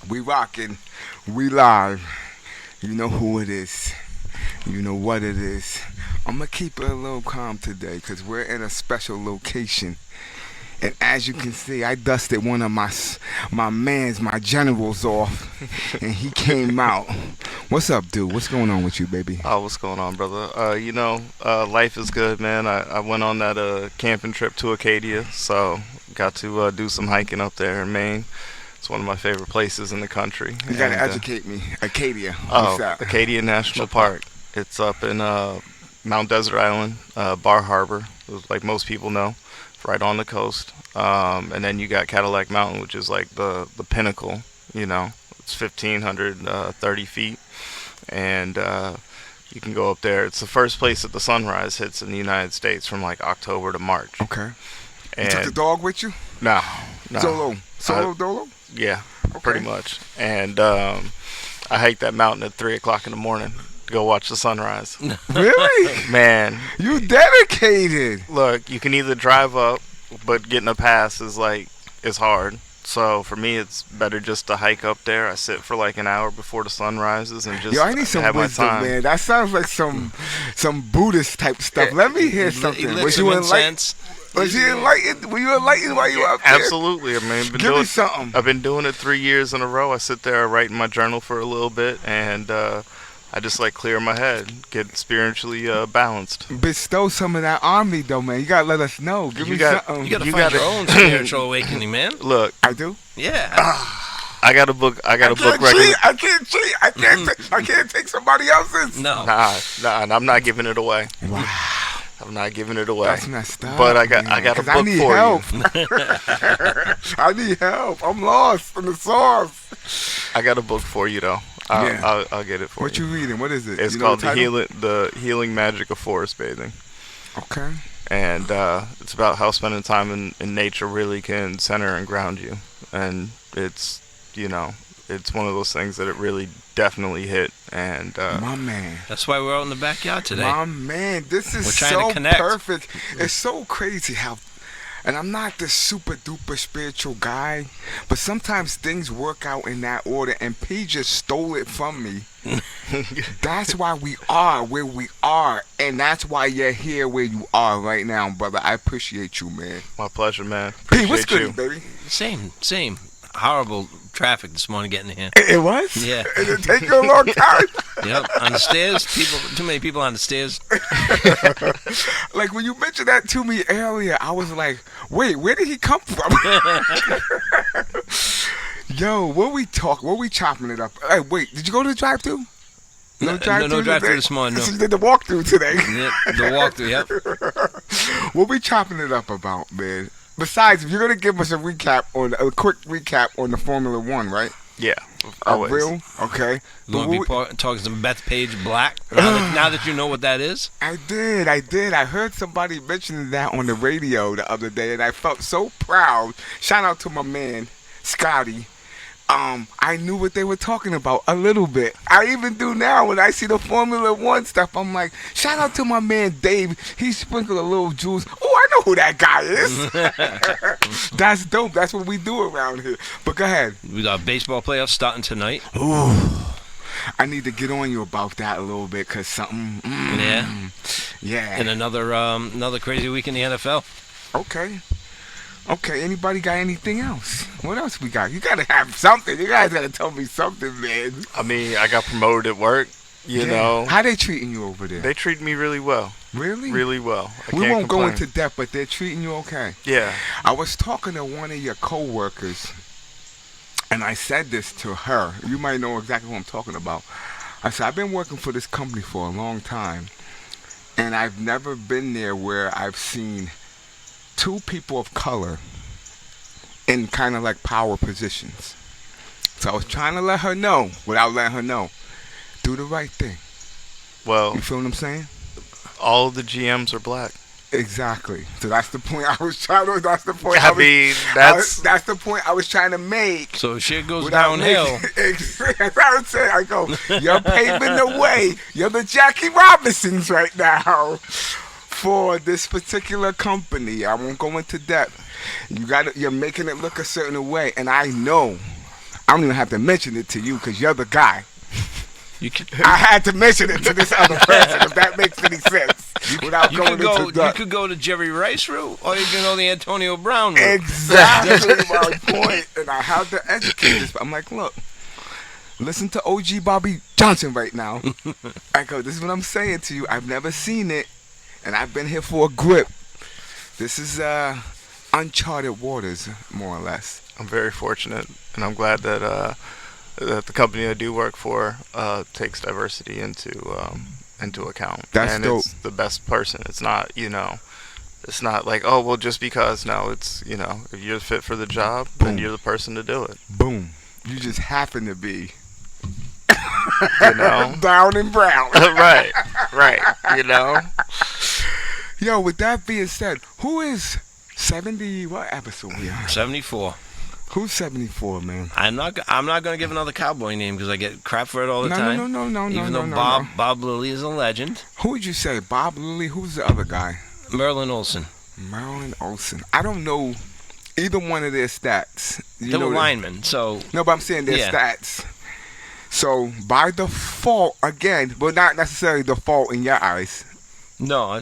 We rocking. We live. You know who it is. You know what it is. I'm gonna keep it a little calm today because we're in a special location. And as you can see, I dusted one of my generals off, and he came out. What's up, dude? What's going on with you, baby? Oh, what's going on, brother? Life is good, man. I went on that camping trip to Acadia, so got to do some hiking up there in Maine. It's one of my favorite places in the country. You gotta educate me. Acadia. What's Oh, that? Acadia National Park. It's up in Mount Desert Island, Bar Harbor, like most people know, right on the coast. And then you got Cadillac Mountain, which is like the pinnacle. You know, it's 1,530 feet, and you can go up there. It's the first place that the sunrise hits in the United States from like October to March. Okay. You took the And dog with you? no, no, Solo dolo? yeah, Okay. pretty much. And I hiked that mountain at 3 o'clock in the morning to go watch the sunrise. Really? Man, You dedicated. look, you can either drive up, but getting a pass is hard. So for me, it's better just to hike up there. I sit for like an hour before the sun rises and just Yo, I need some have my wisdom, time. man. That sounds like some Buddhist type stuff. Let me hear something. He lit Was some you enlightened? incense. Was you enlightened? Were you enlightened while you were up there? Absolutely. I mean, Give me something. I've been doing it 3 years in a row. I sit there, I write in my journal for a little bit, and I just like clear my head, get spiritually balanced. Bestow some of that on me, though, man. You gotta let us know. Give You me got- something. You gotta You find gotta- your own spiritual awakening, man. Look, I do. Yeah. I got a book. I got a book I recommendation. can't cheat. I can't take somebody else's. No. Nah, and I'm not giving it away. Wow, I'm not giving it away. that's messed up. But I got man, a 'cause book I need for help. you. I need help. I'm lost in the sauce. I got a book for you though. I'll, Yeah. I'll get it for What you. you reading? What is it? It's You know called the title? the healing magic of forest bathing, Okay. and it's about how spending time in nature really can center and ground you. And it's it's one of those things that it really definitely hit. And My man. That's why we're out in the backyard today. My man, this is We're trying to so connect. perfect. It's so crazy how, and I'm not this super duper spiritual guy, but sometimes things work out in that order, and P just stole it from me. That's why we are where we are, and that's why you're here where you are right now, brother. I appreciate you, man. my pleasure, man. P, what's Appreciate good, you. baby? Same. Horrible traffic this morning getting here. It was? Yeah. Did it take you a long time? Yep. On the stairs, too many people on the stairs. Like when you mentioned that to me earlier, I was like, wait, where did he come from? Yo, what we chopping it up? Hey, wait, did you go to the drive-thru? No drive-thru drive-thru today? this morning, no. So you did the walkthrough today. Yep. The walkthrough, yep. What we chopping it up about, man? Besides, if you're gonna give us a quick recap on the Formula One, right? Yeah, A always. real, okay. You But want to what be talking some Bethpage Black now that you know what that is? I did. I heard somebody mentioning that on the radio the other day, and I felt so proud. Shout out to my man, Scotty. I knew what they were talking about a little bit. I even do now when I see the Formula One stuff. I'm like, shout out to my man Dave. He sprinkled a little juice. Oh, I know who that guy is. That's dope. That's what we do around here. But go ahead. We got baseball playoffs starting tonight. Ooh. I need to get on you about that a little bit, cause something. Yeah. Yeah. And another crazy week in the NFL. Okay, anybody got anything else? What else we got? You gotta have something. You guys gotta tell me something, man. I mean, I got promoted at work. You Yeah. know, How they treating you over there? they treat me really well. Really? Really well. I We can't won't go complain. into depth, but they're treating you okay. Yeah. I was talking to one of your coworkers, and I said this to her. You might know exactly what I'm talking about. I said, I've been working for this company for a long time, and I've never been there where I've seen two people of color in kind of like power positions. So I was trying to let her know, without letting her know, do the right thing. Well, You feel what I'm saying? all of the GMs are black. Exactly. So that's the point I was trying to. That's the point. I was- mean, that's that's the point I was trying to make. So shit goes Without downhill. That's what I'm saying. I go, you're paving the way. You're the Jackie Robinsons right now for this particular company. I won't go into depth. You're making it look a certain way, and I know don't even have to mention it to you because you're the guy. You could, I had to mention it to this other person, if that makes any sense. Without you going could go. into the... You could go the Jerry Rice route, or you can go the Antonio Brown route. Exactly my point. And I have to educate this. I'm like, look, listen to OG Bobby Johnson right now. I go, this is what I'm saying to you. I've never seen it, and I've been here for a grip. This is uncharted waters, more or less. I'm very fortunate, and I'm glad that that the company I do work for takes diversity into account. That's and dope. It's the best person. It's not, it's not like, oh, well, just because. No, it's, if you're fit for the job, then you're the person to do it. Boom. You just happen to be Down and brown. right. Yo, with that being said, who is 70? What episode we on? 74. Who's 74, man? I'm not going to give another cowboy name because I get crap for it all the time. No. Even though Bob Lilly is a legend. Who would you say? Bob Lilly? Who's the other guy? Merlin Olsen. Merlin Olsen. I don't know either one of their stats. They were linemen, so... No, but I'm saying their stats. So, by default, again, but not necessarily default in your eyes. No,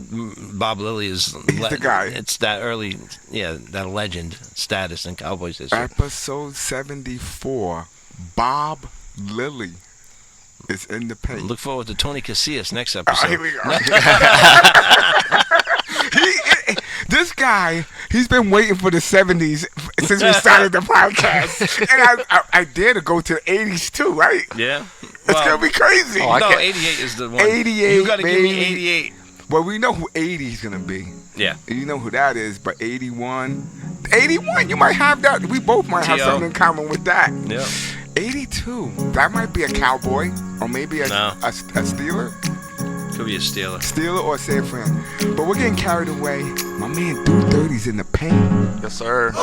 Bob Lilly is... He's the guy. It's that early, that legend status in Cowboys history. Episode 74, Bob Lilly is in the paint. Look forward to Tony Casillas next episode. Here we go. This guy, he's been waiting for the 70s since we started the podcast. And I dare to go to the 80s too, right? Yeah. It's going to be crazy. No, 88 is the one. 88, You got to give me baby. 88. Well, we know who 80 is going to be. Yeah. You know who that is, but 81. 81, you might have that. We both might have T.O. something in common with that. Yeah. 82, that might be a Cowboy or maybe a Steeler. Could be a Steeler. Steeler or San Fran. But we're getting carried away. My man Dude 30's in the paint. Yes, sir.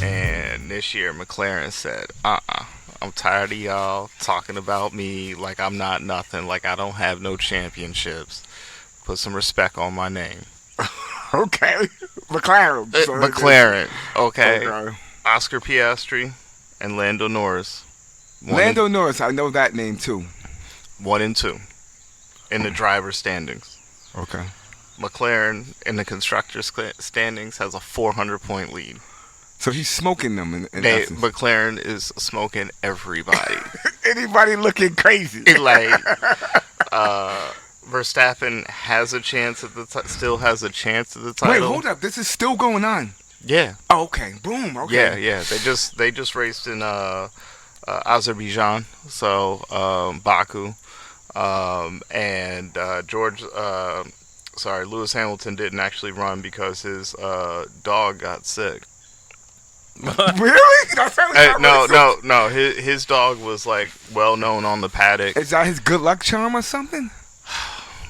And this year, McLaren said, I'm tired of y'all talking about me like I'm not nothing, like I don't have no championships. Put some respect on my name. Okay. McLaren. McLaren. Okay. Oscar Piastri and Lando Norris. Lando Norris, I know that name too. 1 and 2 in the driver's standings. Okay. McLaren in the constructor's standings has a 400-point lead. So he's smoking them in essence. McLaren is smoking everybody. Anybody looking crazy. Verstappen has a chance at still has a chance at the title. Wait, hold up. This is still going on. Yeah. Oh, okay. Boom. Okay. Yeah. They just raced in Azerbaijan, so Baku, and Lewis Hamilton didn't actually run because his dog got sick. Really? That sounds No. His dog was well known on the paddock. Is that his good luck charm or something?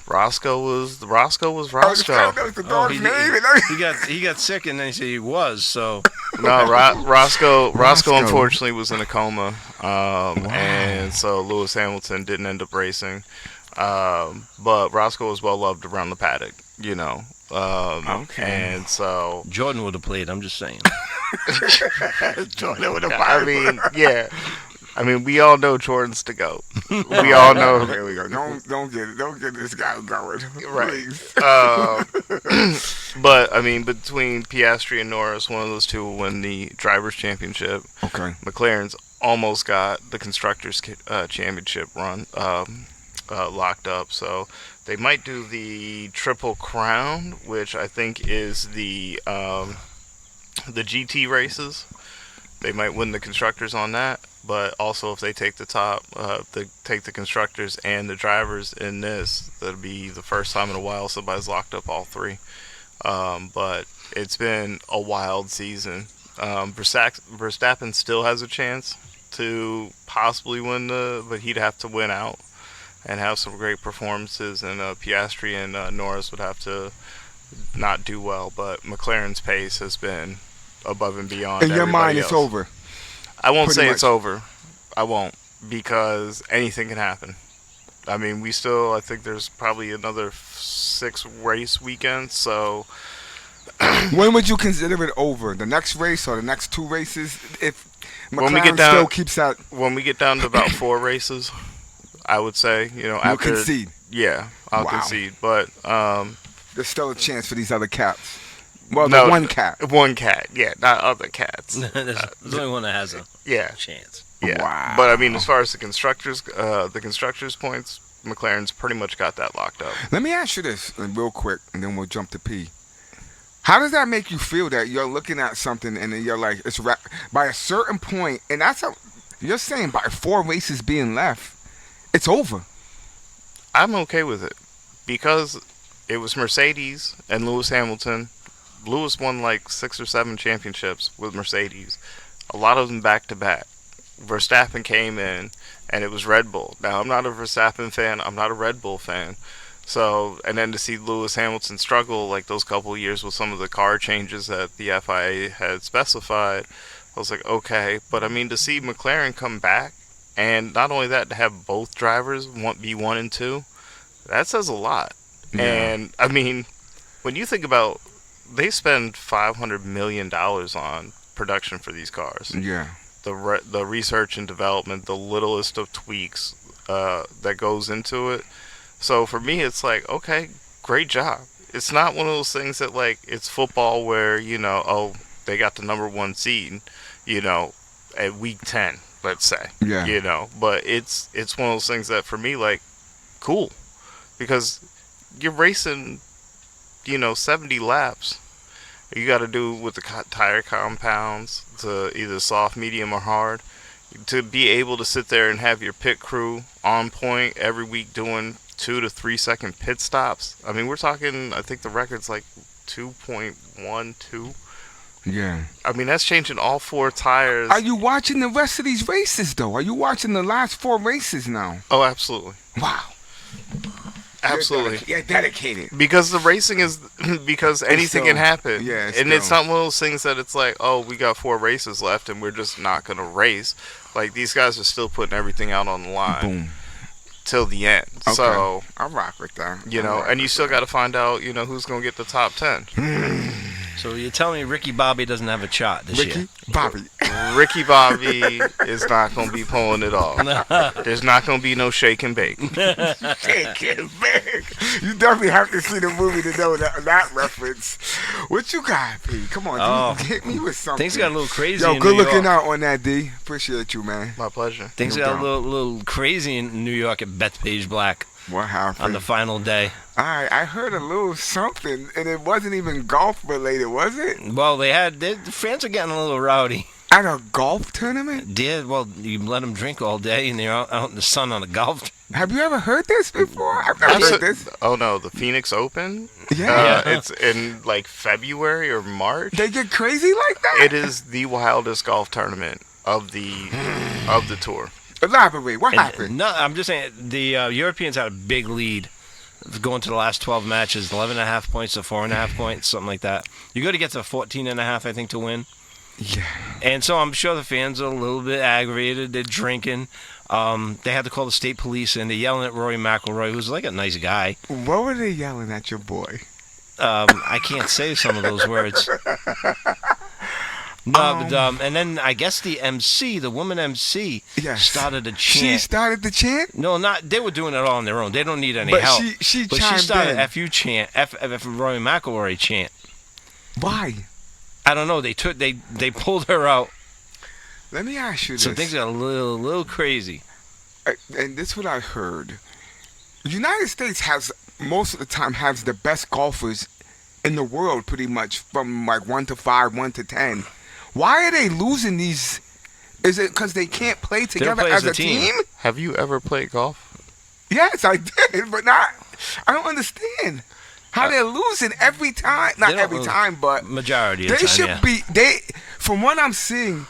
Roscoe was Roscoe. That was the dog's name. He got sick and then he said he was, so... No, Roscoe unfortunately was in a coma, and so Lewis Hamilton didn't end up racing. But Roscoe was well loved around the paddock, Okay. And so Jordan would have played, I'm just saying. Jordan would have I mean, we all know Jordan's to go. We all know. There we go. Don't get this guy going. Right. Please. But I mean, between Piastri and Norris, one of those two will win the drivers' championship. Okay. McLaren's almost got the constructors' championship run locked up, so they might do the Triple Crown, which I think is the GT races. They might win the constructors on that. But also, if they take the top, they take the constructors and the drivers in this, that'll be the first time in a while somebody's locked up all three. But it's been a wild season. Verstappen still has a chance to possibly win but he'd have to win out and have some great performances. And Piastri and Norris would have to not do well. But McLaren's pace has been above and beyond. In your mind, else. it's over. I won't Pretty say much. it's over. I won't, because anything can happen. I mean, I think there's probably another 6 race weekends. So When would you consider it over? The next race or the next two races? If when we McLaren get down, still keeps that, when we get down to about 4 races, I would say, you'll after, concede. yeah, I'll Wow. concede. But There's still a chance for these other cats. Well, no, the one cat. one cat, yeah, not other cats. There's only one that has a Yeah, chance. yeah. Wow. But I mean, as far as the constructors points, McLaren's pretty much got that locked up. Let me ask you this real quick, and then we'll jump to P. How does that make you feel that you're looking at something and then you're like, by a certain point, and you're saying by 4 races being left, it's over. I'm okay with it because it was Mercedes and Lewis Hamilton. Lewis won like 6 or 7 championships with Mercedes, a lot of them back to back. Verstappen came in, and it was Red Bull. Now, I'm not a Verstappen fan. I'm not a Red Bull fan. So, and then to see Lewis Hamilton struggle like those couple of years with some of the car changes that the FIA had specified, I was like, okay. But I mean, to see McLaren come back, and not only that, to have both drivers be 1 and 2, that says a lot. Yeah. And I mean, when you think about, they spend $500 million on production for these cars. Yeah. The research and development, the littlest of tweaks that goes into it. So for me, it's like, okay, great job. It's not one of those things that like it's football where they got the number 1 seed, at week 10, let's say. Yeah. But it's one of those things that for me, like, cool, because you're racing, 70 laps. You got to do with the tire compounds to either soft, medium, or hard. To be able to sit there and have your pit crew on point every week doing 2 to 3 second pit stops. I mean, we're talking, I think the record's like 2.12. Yeah. I mean, that's changing all 4 tires. Are you watching the rest of these races, though? Are you watching the last 4 races now? Oh, absolutely. Wow. Absolutely. You're dedicated. Because the racing is, because anything can happen. Yeah, and it's not one of those things that it's like, oh, we got 4 races left and we're just not going to race. Like, these guys are still putting everything out on the line. Boom. Till the end. Okay. So, I'll rock with that. and you still got to find out, who's going to get the top 10. So you're telling me Ricky Bobby doesn't have a shot this year? Ricky Bobby. Ricky Bobby is not going to be pulling it off. There's not going to be no shake and bake. Shake and bake. You definitely have to see the movie to know that reference. What you got, P? Come on, D. Hit me with something. Things got a little crazy Yo, in good New looking York. out on that, D. Appreciate you, man. My pleasure. Things No got a doubt. little crazy in New York at Bethpage Black What happened? on the final day. I heard a little something, and it wasn't even golf related, was it? Well, the fans are getting a little rowdy. At a golf tournament? Well, you let them drink all day, and they're out in the sun on a golf. Have you ever heard this before? I've never heard this. Oh no, the Phoenix Open. Yeah. It's in like February or March. They get crazy like that? It is the wildest golf tournament of the tour. Elaborate. What happened? No, I'm just saying the Europeans had a big lead going to the last 12 matches, 11.5 points to 4.5 points, something like that. You got to get to 14.5, I think, to win. Yeah. And so I'm sure the fans are a little bit aggravated. They're drinking. They had to call the state police, and they're yelling at Rory McIlroy, who's like a nice guy. What were they yelling at your boy? I can't say some of those words. No, but and then I guess the woman MC, Yes. started a She chant. started the chant? No, they were doing it all on their own. They don't need any But help. she But chimed she started in. FU chant, F Rory McIlroy chant. Why? I don't know. They pulled her out. Let me ask you this. So things got a little crazy. And this is what I heard. The United States most of the time has the best golfers in the world, pretty much, from like 1 to 5, 1 to 10. Why are they losing these? Is it because they can't play together play as as a a team? team. Have you ever played golf? Yes, I did, but not. I don't understand how they're losing every time. Not They don't every lose. time, but Majority of they the time, should yeah. be. From what I'm seeing,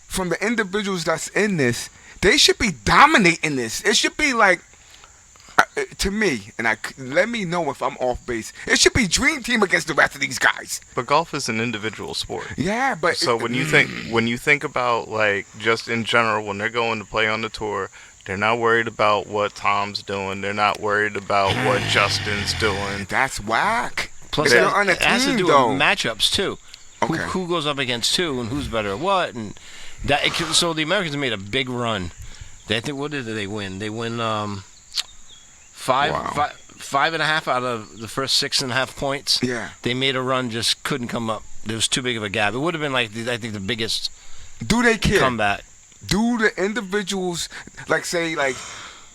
from the individuals that's in this, they should be dominating this. It should be like To me, and let me know if I'm off base. It should be dream team against the rest of these guys. But golf is an individual sport. Yeah, but So when you think about like just in general when they're going to play on the tour, they're not worried about what Tom's doing. They're not worried about what Justin's doing. that's whack. Plus, They're it on a has to team, do though. with matchups too. Who, Okay. who goes up against who and who's better at what, and so the Americans made a big run. I think what did they win? They win five and a half out of the first 6.5 points. Yeah. They made a run, just couldn't come up. There was too big of a gap. It would have been like I think the biggest Do they care? comeback. Do the individuals like say like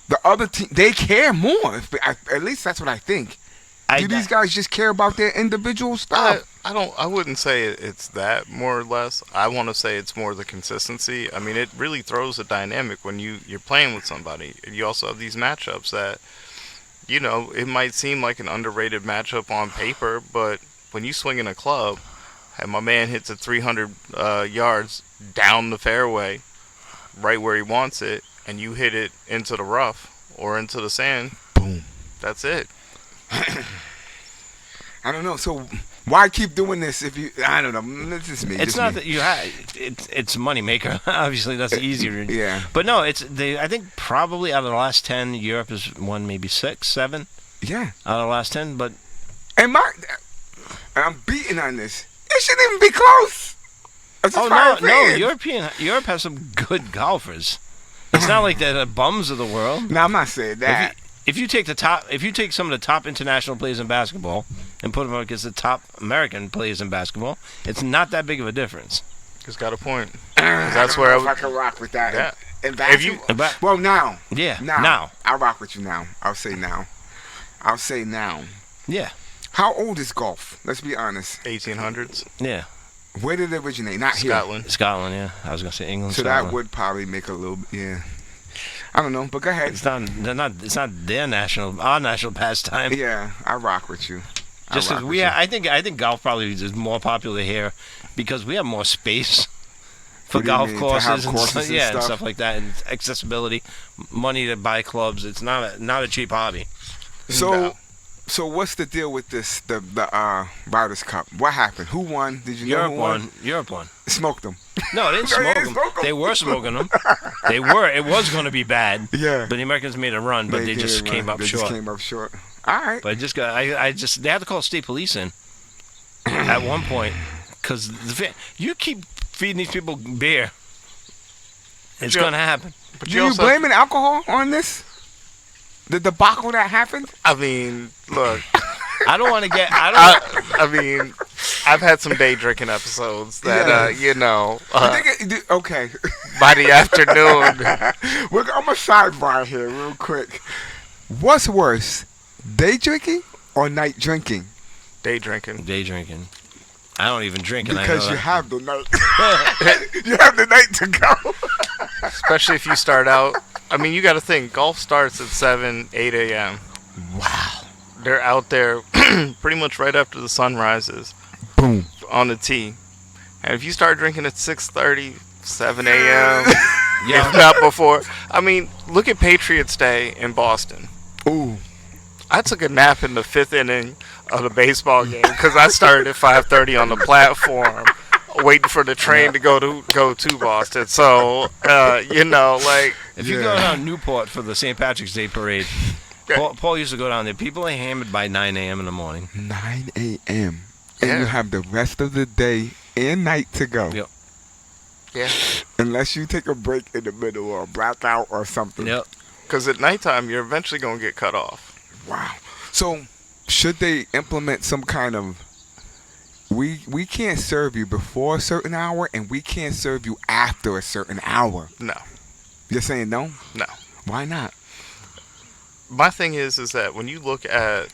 the other team? They care more. At least that's what I think. Do these guys just care about their individual stuff? I wouldn't say it's that more or less. I want to say it's more the consistency. I mean, it really throws a dynamic when you're playing with somebody. You also have these matchups that, you know, it might seem like an underrated matchup on paper, but when you swing in a club and my man hits it 300 yards down the fairway, right where he wants it, and you hit it into the rough or into the sand, Boom. that's it. I don't know. So why keep doing this if you? I don't know. It's just me. It's just not me. that you have. It's a money maker. Obviously, that's easier. Yeah. But no, I think probably out of the last 10, Europe has won maybe 6, 7 Yeah. out of the last 10. But And I'm beating on this. It shouldn't even be close. As oh far as no, fans. Europe has some good golfers. It's not like they're the bums of the world. No, I'm not saying that. If you take some of the top international players in basketball and put them up against the top American players in basketball, it's not that big of a difference. Just got a point. That's where I I can rock with that. Yeah. In If you- basketball, well, now. Yeah. Now. I'll rock with you now. I'll say now. Yeah. How old is golf? Let's be honest. 1800s, Yeah. Where did it originate? Not here. Scotland. Scotland. Yeah. I was gonna say England. So Scotland. that would probably make a little. Yeah. I don't know, but go ahead. It's not our national pastime. Yeah, I rock with you. Just as I think golf probably is more popular here because we have more space for What do you golf mean, to have courses, courses and and stuff? stuff like that, and accessibility, money to buy clubs. It's not a cheap hobby. So, No. so what's the deal with this? The Riders Cup. What happened? Who won? Did you know Europe who won. Europe won. Smoked them. No, they didn't No, they smoke didn't them. smoke 'em. They were smoking them. They were. It was going to be bad. Yeah. But the Americans made a run, but they did just run. came up They short. Just came up short. All right. But they had to call state police in at one point because you keep feeding these people beer. It's Yeah. going to happen. But Do you also- blaming alcohol on this? The debacle that happened? I mean, look. I don't want to get. I mean, I've had some day drinking episodes that, Okay. by the afternoon. I'm a sidebar here real quick. What's worse, day drinking or night drinking? Day drinking. Day drinking. I don't even drink, and Because I know you that. have the night. You have the night to go. Especially if you start out. I mean, you got to think, golf starts at 7, 8 a.m. Wow. They're out there pretty much right after the sun rises Boom. on the tee. And if you start drinking at 6:30, 7 a.m., Yeah. if not before. I mean, look at Patriots Day in Boston. Ooh. I took a nap in the 5th inning of the baseball game because I started at 5:30 on the platform, waiting for the train to go to Boston. So, like If you go down Newport for the St. Patrick's Day parade, Paul used to go down there. People are hammered by 9 a.m. in the morning. 9 a.m. And Yeah. you have the rest of the day and night to go. Yep. yeah, Unless you take a break in the middle or a blackout or something. Yep. because at nighttime you're eventually gonna get cut off. Wow. So, should they implement some kind of we can't serve you before a certain hour and we can't serve you after a certain hour? No, You're saying no? no. Why not? My thing is that when you look at,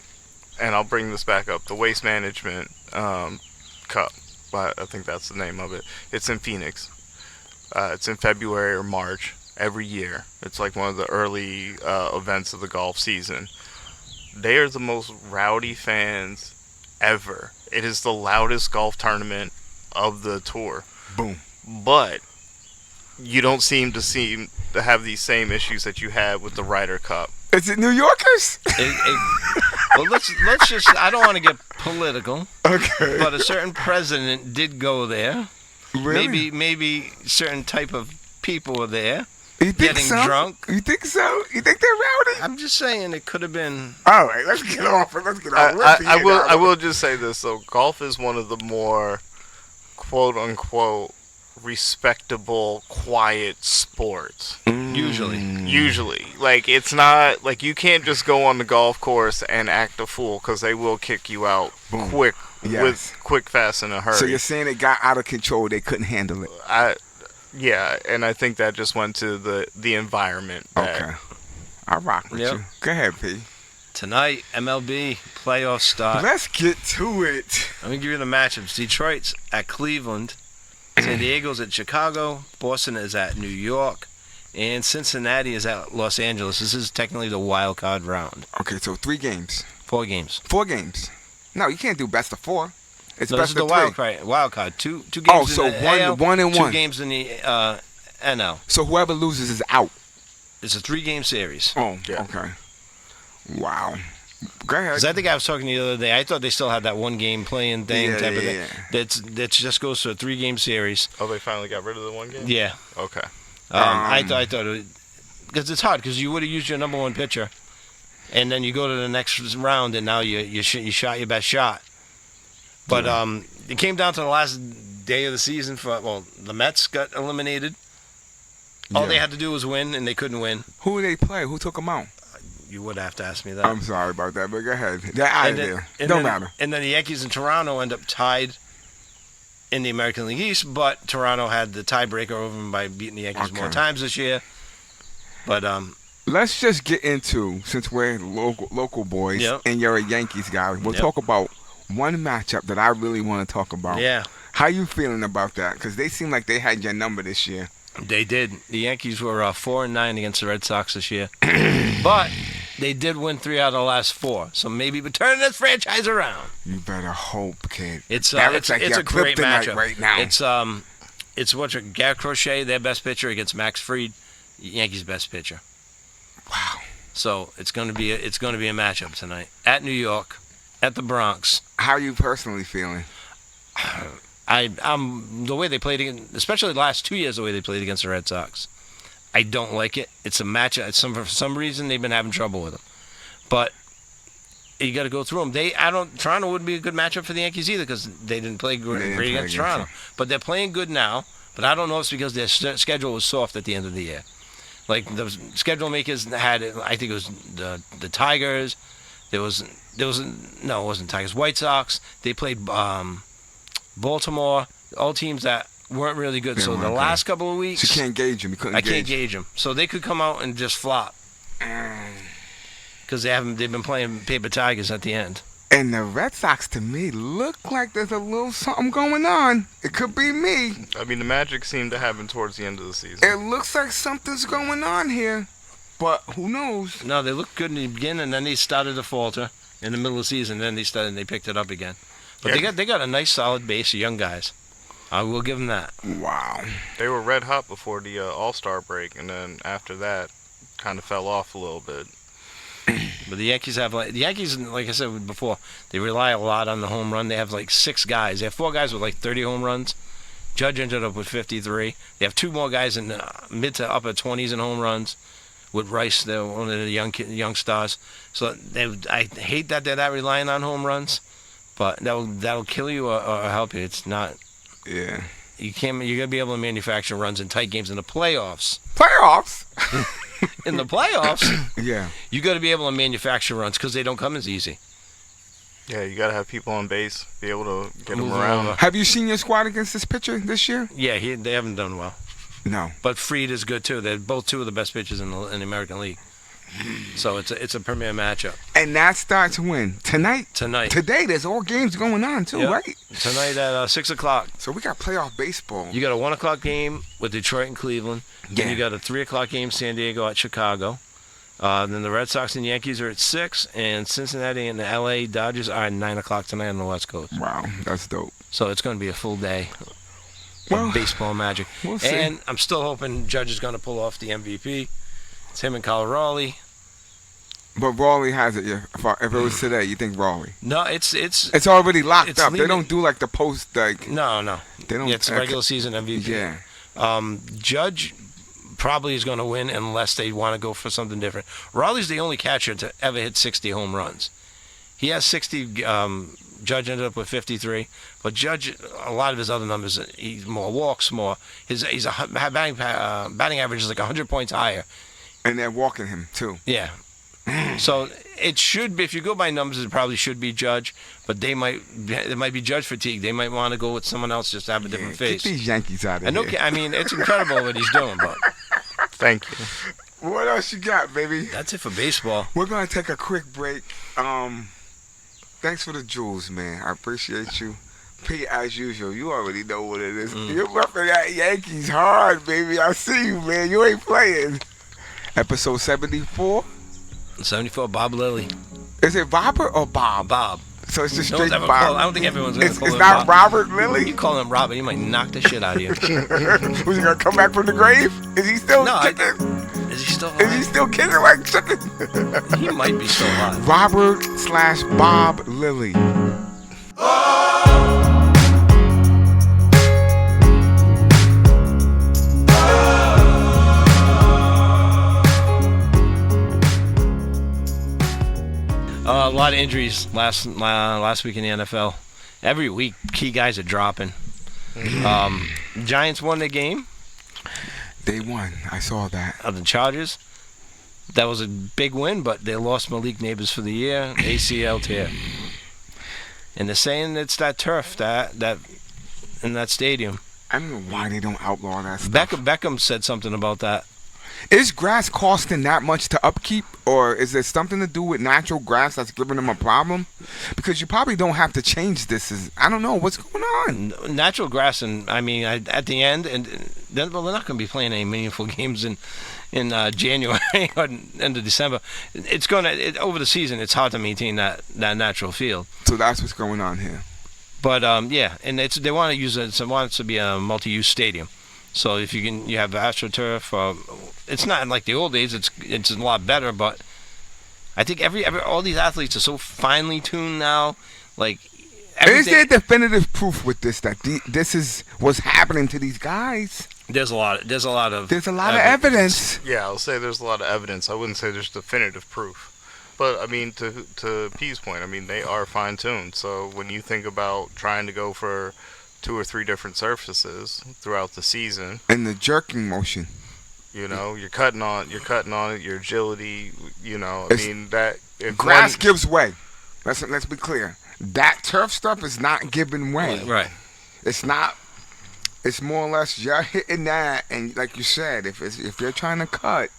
and I'll bring this back up, the Waste Management Cup. I think that's the name of it. It's in Phoenix. It's in February or March every year. It's like one of the early events of the golf season. They are the most rowdy fans ever. It is the loudest golf tournament of the tour. Boom. But you don't seem to have these same issues that you had with the Ryder Cup Is it New Yorkers? Well, let's just. I don't want to get political, Okay. but a certain president did go there. Really? Maybe certain type of people were there. You think getting so? drunk. You think so? You think they're rowdy? I'm just saying it could have been. All right, let's get off. Let's get off. I will just say this. So golf is one of the more quote unquote respectable, quiet sports. Usually, like it's not like you can't just go on the golf course and act a fool because they will kick you out quick, fast, in a hurry. So you're saying it got out of control? They couldn't handle it. Yeah, and I think that just went to the environment. Okay, I rock with you. Go ahead, P. Tonight, MLB playoffs start. Let's get to it. Let me give you the matchups. Detroit's at Cleveland. San Diego's at Chicago. Boston is at New York. And Cincinnati is at Los Angeles. This is technically the wild card round. Okay, so 3 games. 4 games. 4 games. No, you can't do best of 4. It's No, best this is the of 3. wild card. Two games Oh, in so the one- AL, one and 2 one. games in the NL. So whoever loses is out. It's a 3-game series. Oh, Yeah. okay. Wow. Go ahead. Because I think I was talking to you the other day. I thought they still had that 1-game playing thing Yeah, type of yeah, thing. That just goes to a 3-game series. Oh, they finally got rid of the one game? Yeah. Okay. I thought because it's hard because you would have used your number 1 pitcher, and then you go to the next round and now you shot your best shot. But it came down to the last day of the season the Mets got eliminated. All they had to do was win, and they couldn't win. Who did they play? Who took them out? You would have to ask me that. I'm sorry about that, but go ahead. They're out of there. Don't matter. And then the Yankees and Toronto end up tied in the American League East, but Toronto had the tiebreaker over them by beating the Yankees more times this year. But let's just get into, since we're local boys and you're a Yankees guy, we'll talk about one matchup that I really want to talk about. Yeah. How you feeling about that? Because they seem like they had your number this year. They did. The Yankees were 4-9 against the Red Sox this year. But they did win 3 out of the last 4. So maybe we're turning this franchise around. You better hope, kid. It's like it's your a great kryptonite matchup right now. It's Garrett Crochet, their best pitcher, against Max Fried, Yankees' best pitcher. Wow. So it's going to be a matchup tonight at New York, at the Bronx. How are you personally feeling? I'm the way they played, especially the last 2 years, the way they played against the Red Sox. I don't like it. It's a matchup. For some reason, they've been having trouble with them. But you got to go through them. Toronto wouldn't be a good matchup for the Yankees either because they didn't play great against Toronto. But they're playing good now. But I don't know if it's because their schedule was soft at the end of the year. Like the schedule makers had, I think it was the Tigers. There was no, it wasn't Tigers. White Sox. They played Baltimore. All teams that weren't really good. So the last couple of weeks, So you can't gauge them. You couldn't I can't gauge them. So they could come out and just flop because they've been playing paper tigers at the end. And the Red Sox, to me, look like there's a little something going on. It could be me. I mean, the magic seemed to happen towards the end of the season. It looks like something's going on here. But who knows? No, they looked good in the beginning, and then they started to falter in the middle of the season. Then they picked it up again. But they got a nice solid base of young guys. I will give them that. Wow. They were red hot before the All-Star break, and then after that, kind of fell off a little bit. But the Yankees like I said before, they rely a lot on the home run. They have like 6 guys. They have 4 guys with like 30 home runs. Judge ended up with 53. They have 2 more guys in mid to upper 20s in home runs. With Rice, they're one of the young stars. So I hate that they're that reliant on home runs, but that'll kill you or help you. It's not. Yeah. You gotta be able to manufacture runs in tight games in the playoffs. Playoffs? In the playoffs, Yeah. you got to be able to manufacture runs because they don't come as easy. Yeah, you got to have people on base, be able to get them Move around. over. Have you seen your squad against this pitcher this year? Yeah, they haven't done well. No. But Fried is good too. They're both 2 of the best pitchers in the American League. So it's a premier matchup And that starts when? Tonight? tonight. Today, there's all games going on, too, Yep. right? Tonight at 6:00. So we got playoff baseball. You got a 1:00 game with Detroit and Cleveland. Then you got a 3:00 game San Diego at Chicago. Then the Red Sox and Yankees are at 6, and Cincinnati and the LA Dodgers are at 9:00 tonight on the West Coast. Wow, that's dope. So it's going to be a full day Well, of baseball magic. we'll see. And I'm still hoping Judge is going to pull off the MVP. It's him and Kyle Raleigh. But Raleigh has it. Yeah. If it was today, you think Raleigh? No, It's already locked It's up. They leaning- don't do like the post like. no. They don't. Yeah, it's a regular season MVP. Yeah. Judge probably is going to win unless they want to go for something different. Raleigh's the only catcher to ever hit 60 home runs. He has 60. Judge ended up with 53, but Judge, a lot of his other numbers, he's more walks, more. He's a batting average is like 100 points higher. And they're walking him too. Yeah. So it should be, if you go by numbers, it probably should be Judge, but it might be Judge fatigue. They might want to go with someone else just to have a different Get face. these Yankees out of And here. I mean, it's incredible what he's doing, but Thank you. What else you got, baby? that's it for baseball. We're gonna take a quick break. Thanks for the jewels, man. I appreciate you. Pete, as usual, you already know what it is. You're roughing that Yankees hard, baby. I see you, man. You ain't playing. Episode 74. 74, Bob Lilly. Is it Robert or Bob? Bob. So it's just No one's straight ever Bob. called, I don't think everyone's going to It's call him not Bob. Robert You Lilly? call him Robert, he might knock the shit out of you. Who's he gonna come back from the grave? Is he still No, kicking? Is he still Is he alive? still kicking like chicken? He might be still alive. Robert/Bob Lilly. A lot of injuries last week in the NFL. Every week, key guys are dropping. Giants won the game They won. I saw that. of the Chargers. That was a big win, but they lost Malik Neighbors for the year, ACL tear. And they're saying it's that turf that in that stadium. I don't know why they don't outlaw that stuff. Beckham said something about that. Is grass costing that much to upkeep, or is there something to do with natural grass that's giving them a problem? Because you probably don't have to change this. I don't know what's going on. Natural grass, and I mean, at the end, and they're not going to be playing any meaningful games in January or end of December. It's going to over the season. It's hard to maintain that natural field. So that's what's going on here. But yeah, and they want to use it. So it wants to be a multi-use stadium. So if you have AstroTurf, it's not like the old days. It's a lot better, but I think all these athletes are so finely tuned now. Like Is there definitive proof with this that this is what's happening to these guys? there's a lot of evidence. Yeah, I'll say there's a lot of evidence. I wouldn't say there's definitive proof. But, I mean, to P's point, I mean, they are fine-tuned. So when you think about trying to go for 2 or 3 different surfaces throughout the season, And the jerking motion. you know, you're cutting on it, your agility, you know, It's- if Grass one- gives way. Let's be clear. That turf stuff is not giving way. Right. It's not. It's more or less you're hitting that, and like you said, if you're trying to cut,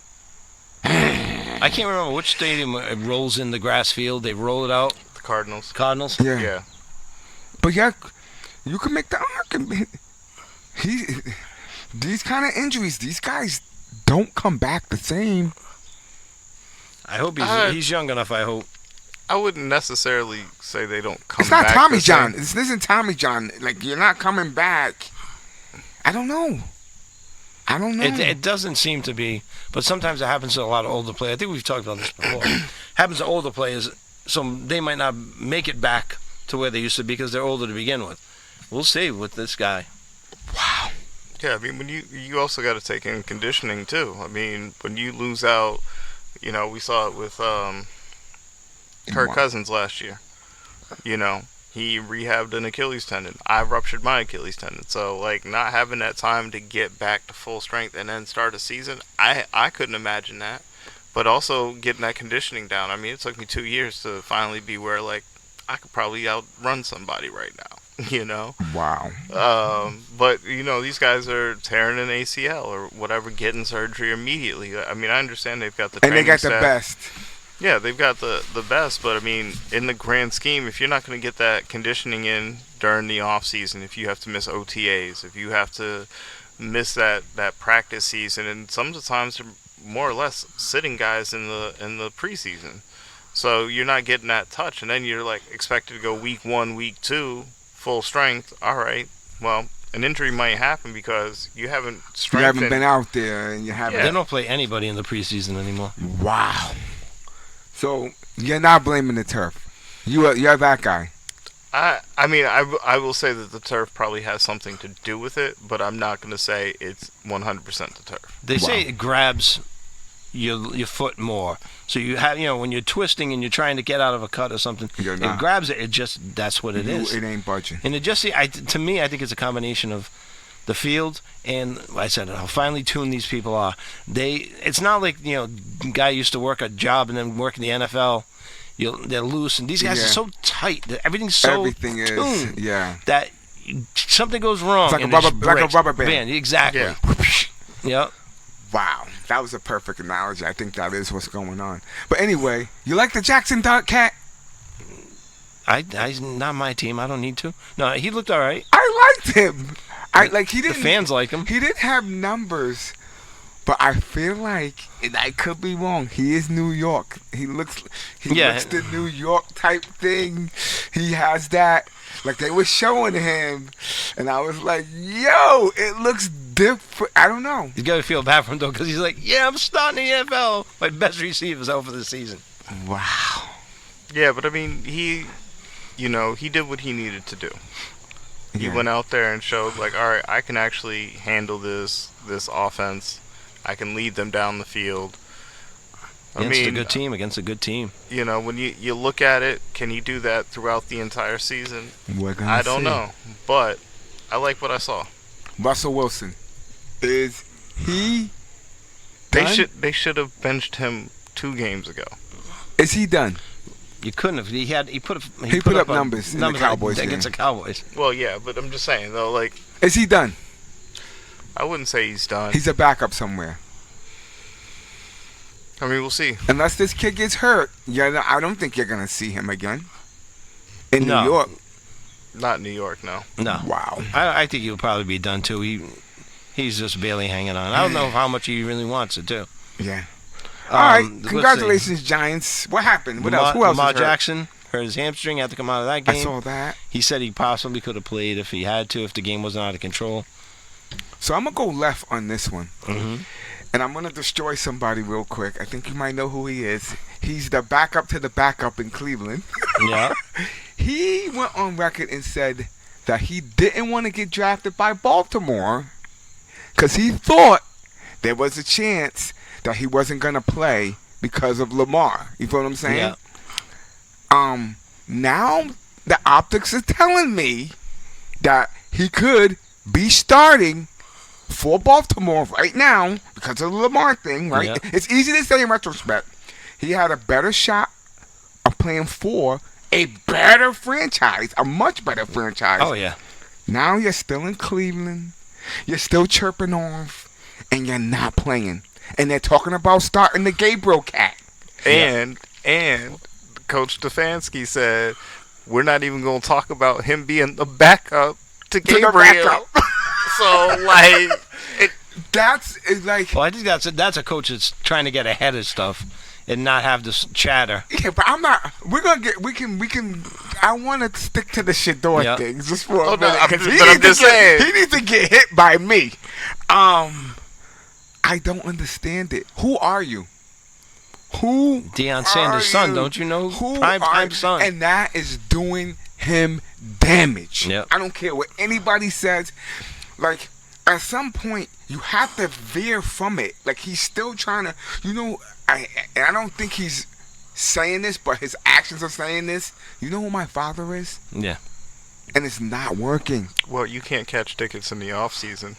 I can't remember which stadium it rolls in the grass field. They roll it out. the Cardinals. Cardinals. yeah. Yeah. But yeah, you can make the argument. These kind of injuries, these guys don't come back the same. I hope Uh, he's young enough. I hope. I wouldn't necessarily say they don't come It's not back Tommy the same. John. This isn't Tommy John. Like you're not coming back. I don't know. It doesn't seem to be, but sometimes it happens to a lot of older players. I think we've talked about this before. Happens to older players, so they might not make it back to where they used to be because they're older to begin with. We'll see with this guy. Wow. Yeah, I mean, when you also got to take in conditioning too. I mean, when you lose out, you know, we saw it with Kirk Cousins last year. You know, he rehabbed an Achilles tendon. I ruptured my Achilles tendon. So, like, not having that time to get back to full strength and then start a season, I couldn't imagine that. But also getting that conditioning down. I mean, it took me 2 years to finally be where, like, I could probably outrun somebody right now. You know? Wow. But, you know, these guys are tearing an ACL or whatever, getting surgery immediately. I mean, I understand they've got the And they training got the staff. best. Yeah, they've got the best, but I mean, in the grand scheme, if you're not going to get that conditioning in during the off season, if you have to miss OTAs, if you have to miss that practice season, and sometimes they're more or less sitting guys in the preseason, so you're not getting that touch, and then you're like expected to go week 1, week 2, full strength. All right, well, an injury might happen because you haven't You strengthened. haven't been out there, and you haven't. They don't play anybody in the preseason anymore. Wow. So you're not blaming the turf. You're that guy. I mean, I will say that the turf probably has something to do with it, but I'm not going to say it's 100% the turf. They say it grabs your foot more. So you have, when you're twisting and you're trying to get out of a cut or something, You're it not. grabs it. It just, that's what it is. It ain't budging. And it just, to me, I think it's a combination of the field and, like I said, how finely tuned these people are. It's not like, guy used to work a job and then work in the NFL. They're loose, and these guys Yeah. are so tight. Everything's so Everything is, tuned yeah. that something goes wrong. It's like and a it rubber- just like a breaks. rubber band. Exactly. Yeah. Yep. Wow, that was a perfect analogy. I think that is what's going on. But anyway, you like the Jackson Dart Cat? He's not my team. I don't need to. No, he looked all right. I liked him. He The didn't. fans like him. He didn't have numbers, but I feel like, and I could be wrong. He is New York. He looks the New York type thing. He has that. Like they were showing him, and I was like, "Yo, it looks different." I don't know. You got to feel bad for him though, because he's like, "Yeah, I'm starting the NFL. My best receiver's out for the season." Wow. Yeah, but I mean, he did what he needed to do. He Yeah. went out there and showed, like, all right, I can actually handle this offense. I can lead them down the field. Against a good team. Against a good team. When you look at it, can he do that throughout the entire season? We're gonna I don't see. know, but I like what I saw. Russell Wilson, is he? They done? should have benched him 2 games ago. Is he done? You couldn't have. He put up numbers in the Cowboys against game. the Cowboys. Well, yeah, but I'm just saying though, like, Is he done? I wouldn't say he's done. He's a backup somewhere. I mean, we'll see. Unless this kid gets hurt, I don't think you're gonna see him again in No. New York. Not New York, no. No. Wow. I think he'll probably be done too. He's just barely hanging on. I don't know how much he really wants to do. Yeah. All right. let's see. Congratulations, Giants. What happened? What else? Who else Lamar was hurt? Jackson hurt his hamstring, had to come out of that game. I saw that. He said he possibly could have played if he had to, if the game wasn't out of control. So I'm gonna go left on this one, Mm-hmm. and I'm gonna destroy somebody real quick. I think you might know who he is. He's the backup to the backup in Cleveland. Yeah. He went on record and said that he didn't want to get drafted by Baltimore because he thought there was a chance that he wasn't gonna play because of Lamar. You feel what I'm saying? Yeah. Now the optics is telling me that he could be starting for Baltimore right now because of the Lamar thing, right? Yeah. It's easy to say in retrospect. He had a better shot of playing for a better franchise, a much better franchise. Oh yeah. Now you're still in Cleveland. You're still chirping off, and you're not playing. And they're talking about starting the Gabriel cat. And Coach Stefanski said we're not even going to talk about him being the backup to the Gabriel. backup. So like, That's it's like, Well, I think that's a coach that's trying to get ahead of stuff and not have this chatter. yeah, but I'm not. We can. I want to stick to the Shador Yeah. things just for Oh, a no, minute I'm- because but I'm just saying. he needs to get hit by me. I don't understand it. Who are you? Who? Deion Sanders' are son, you? don't you know? Who Prime are time you? son. And that is doing him damage. Yep. I don't care what anybody says. Like, at some point, you have to veer from it. Like, he's still trying to, I don't think he's saying this, but his actions are saying this. You know who my father is? Yeah. And it's not working. well, you can't catch tickets in the off season.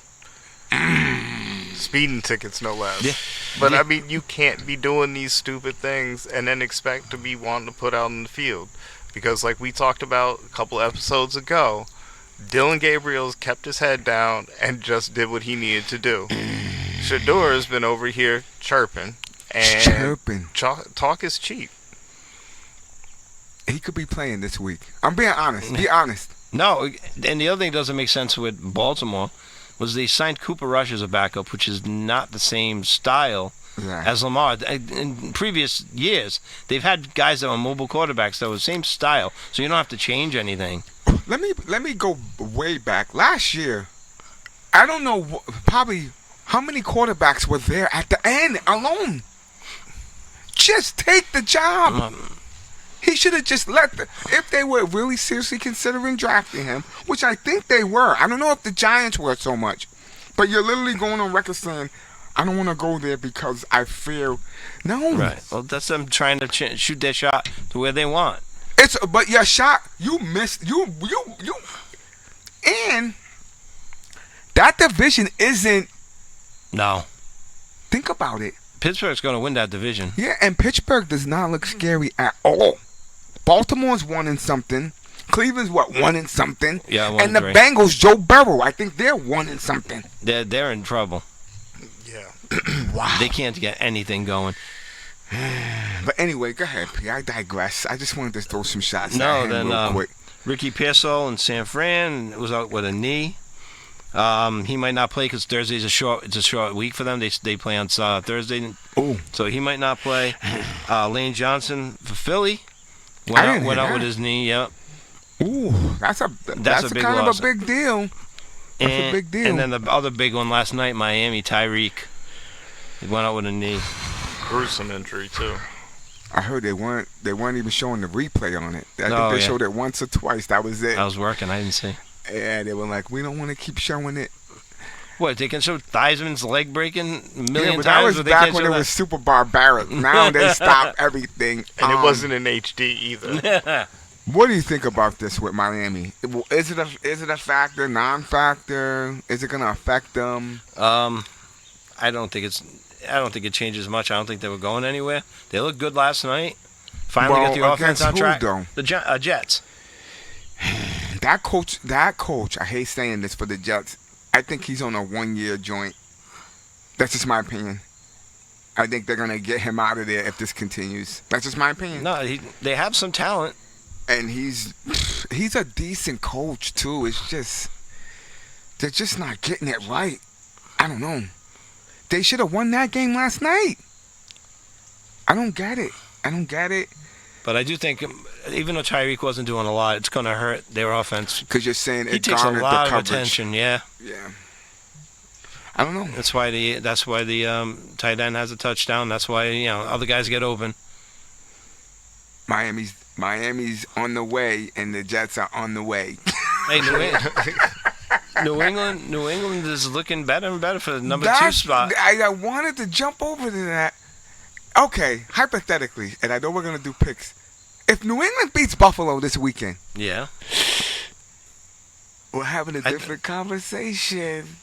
Speeding tickets, no less. Yeah. But Yeah. I mean, you can't be doing these stupid things and then expect to be wanting to put out in the field, because like we talked about a couple episodes ago, Dylan Gabriel's kept his head down and just did what he needed to do. Shador has been over here chirping, and Chirping. talk is cheap. He could be playing this week. I'm being honest. Be honest. No, and the other thing that doesn't make sense with Baltimore was they signed Cooper Rush as a backup, which is not the same style Yeah. as Lamar. In previous years, they've had guys that were mobile quarterbacks that were the same style, so you don't have to change anything. Let me go way back. Last year, I don't know probably how many quarterbacks were there at the end alone. just take the job. Um, He should have just if they were really seriously considering drafting him, which I think they were. I don't know if the Giants were so much, but you're literally going on record saying, I don't want to go there because I fear. No. right. Well, that's them trying to shoot their shot to where they want. But your shot, you missed. And that division isn't. No. Think about it. Pittsburgh's going to win that division. Yeah, and Pittsburgh does not look scary at all. Baltimore's 1-something. Cleveland's 1-something. Yeah, and the 1-3. Bengals, Joe Burrow, I think they're 1-something. They're in trouble. Yeah. Wow. They can't get anything going. But anyway, go ahead, P. I digress. I just wanted to throw some shots No, at him then real quick. Ricky Pearsall in San Fran was out with a knee. He might not play because Thursday's a short week for them. They play on Thursday, Oh, so he might not play. Lane Johnson for Philly I didn't went hear out with that. his knee. Yep. ooh, that's a big kind loss. of a big deal. That's a big deal. And then the other big one last night, Miami, Tyreek. He went out with a knee. Gruesome injury too. I heard they weren't even showing the replay on it. I Oh, think they yeah. showed it once or twice. That was it. I was working. I didn't see. And they were like, we don't want to keep showing it. What, they can show Theismann's leg breaking a million Yeah, but that times, was but they back can't when show it that? was super barbaric. Now they stopped everything. And it wasn't in HD either. What do you think about this with Miami? Is it a factor, non-factor? Is it gonna affect them? I don't think it changes much. I don't think they were going anywhere. They looked good last night. Finally Well, got the offense against on who, track. though? The Jets. That coach. I hate saying this for the Jets. I think he's on a 1-year joint. That's just my opinion. I think they're gonna get him out of there if this continues. That's just my opinion. No, they have some talent. And he's a decent coach too. It's just they're just not getting it right. I don't know. They should have won that game last night. I don't get it. But I do think, even though Tyreek wasn't doing a lot, it's going to hurt their offense. Because you're saying He it takes a garnered lot the of coverage. attention, yeah. Yeah. I don't know. That's why the tight end has a touchdown. That's why other guys get open. Miami's on the way, and the Jets are on the way. Hey, New England is looking better and better for the number 2 spot. I wanted to jump over to that. Okay, hypothetically, and I know we're gonna do picks. If New England beats Buffalo this weekend, Yeah. we're having a different conversation.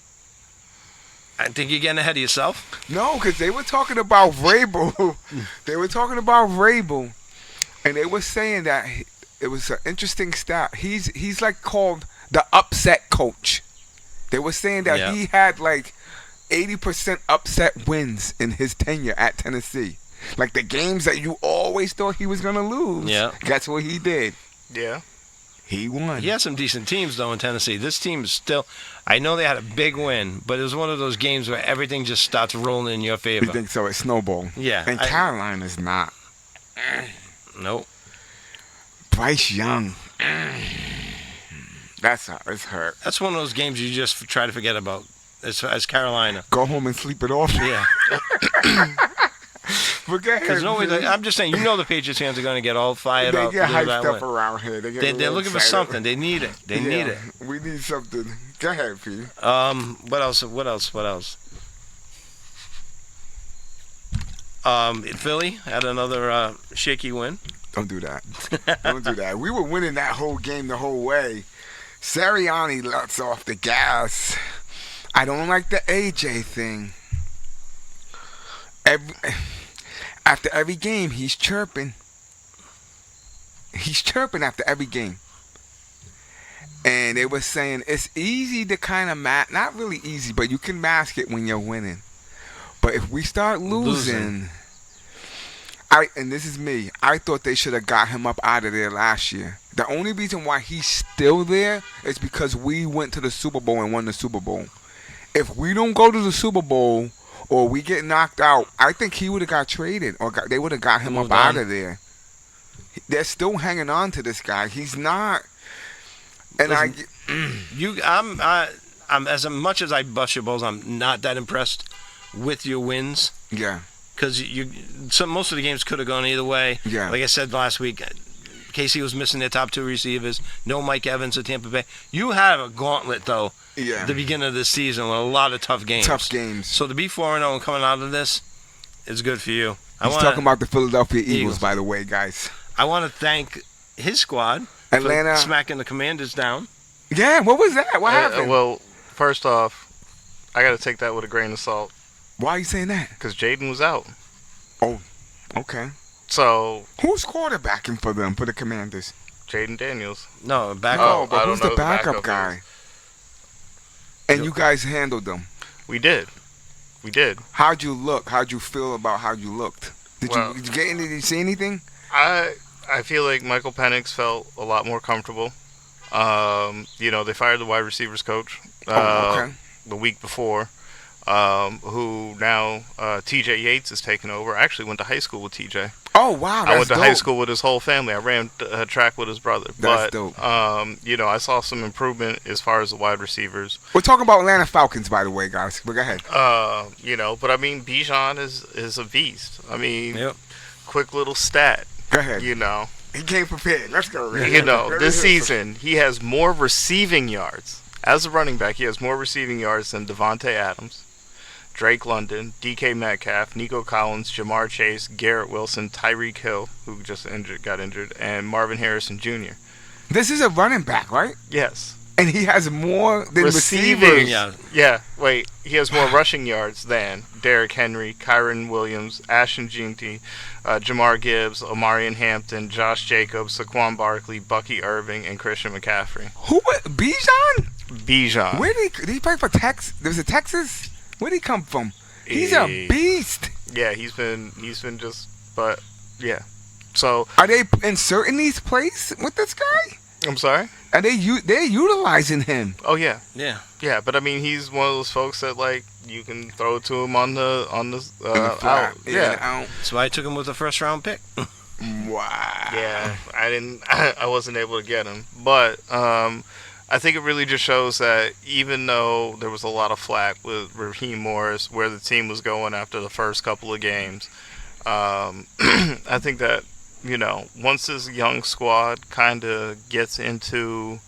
I think you're getting ahead of yourself. No, because they were talking about Vrabel. And they were saying that it was an interesting stat. He's like called the upset coach. They were saying that Yeah. he had like 80% upset wins in his tenure at Tennessee. Like the games that you always thought he was gonna lose. Yeah. Guess what he did? Yeah. He won. He has some decent teams, though, in Tennessee. This team is still... I know they had a big win, but it was one of those games where everything just starts rolling in your favor. You think so? It's snowball. Yeah. And Carolina's not. Nope. Bryce Young. It's hurt. That's one of those games you just try to forget about as Carolina. Go home and sleep it off. Yeah. But go ahead. Because I'm just saying, the Patriots fans are going to get all fired They up. get for that hyped up win. around here. They're They're looking for something. They need it. They need it. We need something. Go ahead, P. What else? Philly had another shaky win. Don't do that. Don't do that. We were winning that whole game the whole way. Sirianni lets off the gas. I don't like the AJ thing. After every game, he's chirping. He's chirping after every game. And they were saying it's easy to kind of not really easy, but you can mask it when you're winning. But if we start losing, and this is me, I thought they should have got him up out of there last year. The only reason why he's still there is because we went to the Super Bowl and won the Super Bowl. If we don't go to the Super Bowl or we get knocked out, I think he would have got traded or they would have got him up out of there. They're still hanging on to this guy. He's not. And I'm as much as I bust your balls, I'm not that impressed with your wins. Yeah. because most of the games could have gone either way. Yeah. Like I said last week, KC was missing their top 2 receivers. No Mike Evans at Tampa Bay. You have a gauntlet though. Yeah. At the beginning of the season with a lot of tough games. Tough games. So to be 4-0 and coming out of this is good for you. He's talking about the Philadelphia Eagles, by the way, guys. I want to thank his squad Atlanta for smacking the Commanders down. Yeah, what was that? What happened? Well, first off, I got to take that with a grain of salt Why are you saying that? because Jaden was out. Okay. So Who's quarterbacking for them, for the Commanders? Jaden Daniels. No, back Oh, up. but I who's don't the know who the backup backup guy? And you guys handled them. We did. How'd you look? How'd you feel about how you looked? Did Well- you get any? Did you see anything? I feel like Michael Penix felt a lot more comfortable. They fired the wide receivers coach Okay. the week before, who now TJ Yates is taking over. I actually went to high school with TJ. Oh wow, that's I went to dope. high school with his whole family. I ran track with his brother. That's but dope. I saw some improvement as far as the wide receivers. We're talking about Atlanta Falcons, by the way, guys. But go ahead. But I mean, Bijan is a beast. I mean, Yep. quick little stat. Go ahead. He came prepared. Let's go. Ray. this season he has more receiving yards as a running back. He has more receiving yards than Devontae Adams, Drake London, DK Metcalf, Nico Collins, Jamar Chase, Garrett Wilson, Tyreek Hill, who just got injured, and Marvin Harrison Jr. This is a running back, right? Yes. And he has more than Receiving. receivers. Yeah. Yeah, wait. He has more rushing yards than Derrick Henry, Kyron Williams, Ashton Jeanty, Jamar Gibbs, Omarion Hampton, Josh Jacobs, Saquon Barkley, Bucky Irving, and Christian McCaffrey. Who? Bijan? Bijan. Where did he play for? Texas? There was a Texas. Where did he come from? He's a beast. Yeah, he's been just, but yeah. So Are they inserting these plays with this guy? I'm sorry. Are they're utilizing him? Oh yeah, Yeah. yeah. But I mean, he's one of those folks that like you can throw it to him on the In the flat. out. Yeah. Out. That's why I took him with the first-round pick. Wow. Yeah, I wasn't able to get him, but I think it really just shows that even though there was a lot of flack with Raheem Morris, where the team was going after the first couple of games, I think that once this young squad kind of gets into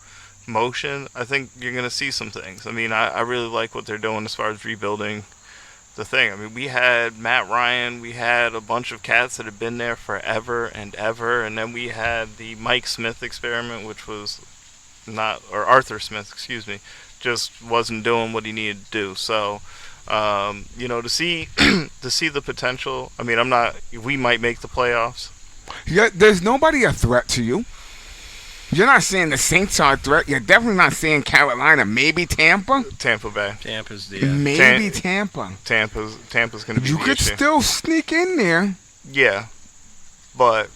motion, I think you're going to see some things. I mean, I really like what they're doing as far as rebuilding the thing. I mean, we had Matt Ryan, we had a bunch of cats that had been there forever and ever, and then we had the Mike Smith experiment, which was Arthur Smith, excuse me, just wasn't doing what he needed to do. So, to see the potential. I mean, we might make the playoffs. Yeah, there's nobody a threat to you. You're not saying the Saints are a threat. You're definitely not saying Carolina. Maybe Tampa. Tampa Bay. Tampa's the Maybe Tampa. Tampa's going to be You the could issue. still sneak in there. Yeah, but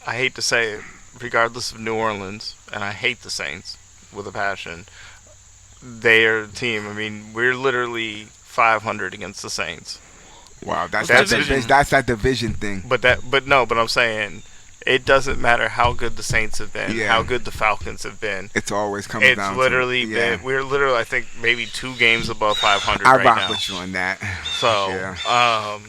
I hate to say it, regardless of New Orleans, and I hate the Saints with a passion, they are the team. I mean, we're literally 500 against the Saints. Wow, that's division. that division thing. But I'm saying it doesn't matter how good the Saints have been, Yeah. how good the Falcons have been. It's always coming down. It's literally to, yeah. been. We're literally, I think, maybe 2 games above 500 I right rock now. with you on that. So, Yeah.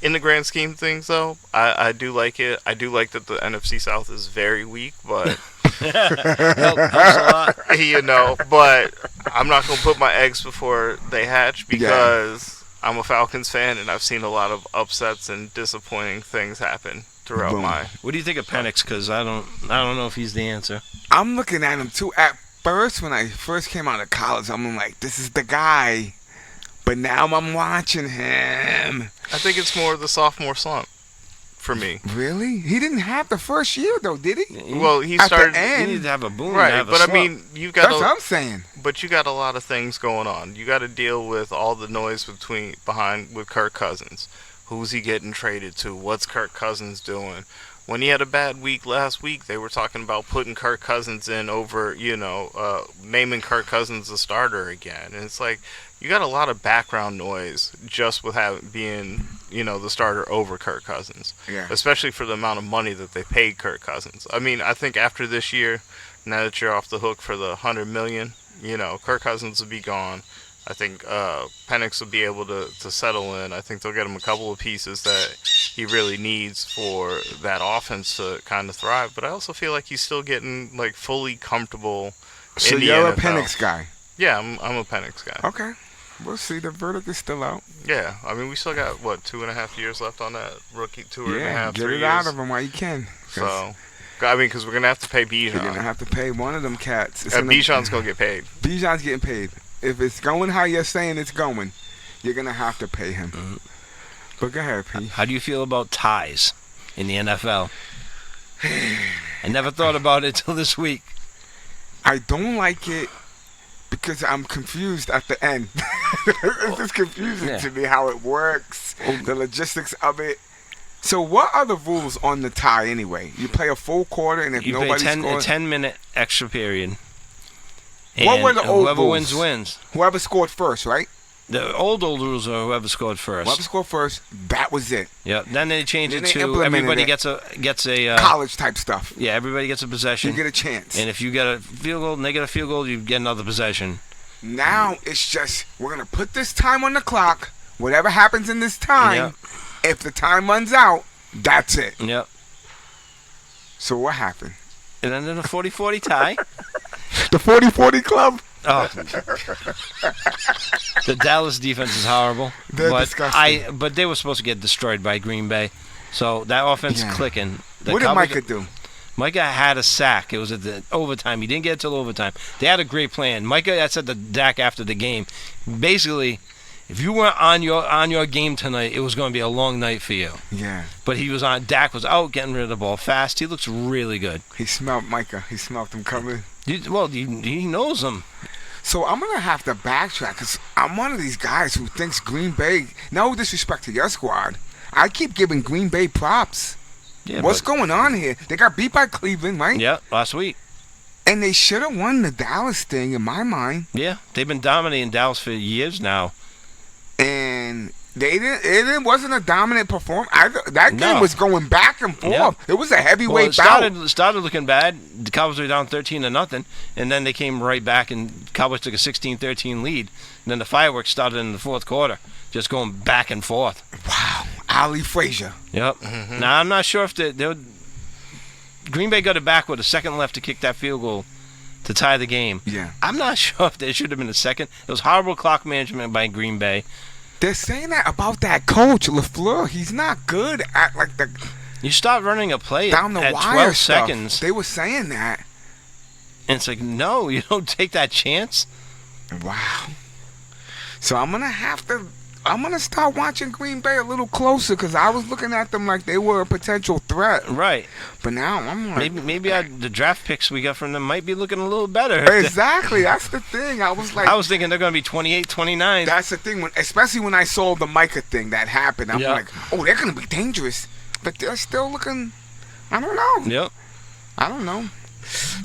in the grand scheme of things, though, I do like it. I do like that the NFC South is very weak, but helps a lot. but I'm not gonna put my eggs before they hatch because I'm a Falcons fan and I've seen a lot of upsets and disappointing things happen throughout Boom. my. What do you think of Penix? Because I don't know if he's the answer. I'm looking at him too. At first, when I first came out of college, I'm like, this is the guy. But now I'm watching him. I think it's more the sophomore slump for me. Really? He didn't have the first year though, did he? Well, he At the started end. You need to have a boom. right, have a but I slump. mean, you've got That's what I'm saying. But you got a lot of things going on. You got to deal with all the noise behind with Kirk Cousins. Who's he getting traded to? What's Kirk Cousins doing? When he had a bad week last week, they were talking about putting Kirk Cousins in over, naming Kirk Cousins the starter again. And it's like, you got a lot of background noise just with being, the starter over Kirk Cousins. Yeah. Especially for the amount of money that they paid Kirk Cousins. I mean, I think after this year, now that you're off the hook for the $100 million, Kirk Cousins will be gone. I think Penix will be able to settle in. I think they'll get him a couple of pieces that he really needs for that offense to kind of thrive. But I also feel like he's still getting like fully comfortable So in the you're a NFL. Penix guy. Yeah, I'm a Penix guy. Okay. We'll see. The verdict is still out. Yeah, I mean we still got what 2.5 years left on that rookie, two and a Yeah, half, get 3 it years. out of him while you can. 'Cause So, I mean, because we're gonna have to pay you're gonna Bijan. have to pay one of them cats. It's And gonna- Bijan's gonna get paid. Bijan's getting paid. If it's going how you're saying it's going, you're gonna have to pay him. Mm-hmm. But go ahead, P. How do you feel about ties in the NFL? I never thought about it till this week. I don't like it because I'm confused at the end. It's just confusing Yeah. to me how it works, the logistics of it. So what are the rules on the tie anyway? You play a full quarter, and if You play nobody 10, a scores, 10-minute extra period. What were the And old whoever rules? wins. whoever scored first, right? The old rules are whoever scored first. Whoever scored first, that was it. Yeah. Then they changed Then it they to implemented everybody it. gets a College type stuff. yeah, everybody gets a possession. You get a chance. And if you get a field goal and they get a field goal, you get another possession. Now it's just we're gonna put this time on the clock. Whatever happens in this time, if the time runs out, that's it. Yep. So what happened? And then in a 40-40 tie. The 40-40 club. Oh. The Dallas defense is horrible. They're but disgusting. But they were supposed to get destroyed by Green Bay. So that offense Yeah. clicking. The What did Cowboys- Micah do? Micah had a sack. It was at the overtime. He didn't get it till overtime. They had a great plan. Micah, I said to Dak after the game, basically, if you weren't on your game tonight, it was going to be a long night for you. Yeah, But he was on. Dak was out getting rid of the ball fast. He looks really good. he smelled Micah. He smelled him coming. He knows him. So I'm gonna have to backtrack because I'm one of these guys who thinks Green Bay. No disrespect to your squad, I keep giving Green Bay props. Yeah, What's going on here? They got beat by Cleveland, right? Yeah, last week. And they should have won the Dallas thing, in my mind. Yeah, they've been dominating Dallas for years now. And they didn't. It wasn't a dominant performance. That game No. was going back and forth. Yeah. It was a Well, heavyweight it bout. started looking bad. The Cowboys were down 13-0, and then they came right back, and Cowboys took a 16-13 lead. And then the fireworks started in the fourth quarter, just going back and forth. Wow, Ali Frazier. Yep. Now I'm not sure if Green Bay got it back with a second left to kick that field goal to tie the game. Yeah, I'm not sure if there should have been a second. It was horrible clock management by Green Bay. they're saying that about that coach LaFleur. He's not good at like the You start running a play down the at wire 12 stuff. seconds, They were saying that. and it's like, no, you don't take that chance. Wow. So I'm gonna start watching Green Bay a little closer because I was looking at them like they were a potential threat, Right. but now I'm like, Maybe the draft picks we got from them might be looking a little better. exactly. That's the thing. I was like, I was thinking they're going to be 28-29. that's the thing. Especially when I saw the Micah thing that happened, I'm Yeah. like, oh, they're gonna be dangerous, but they're still looking. I don't know. Yep. I don't know.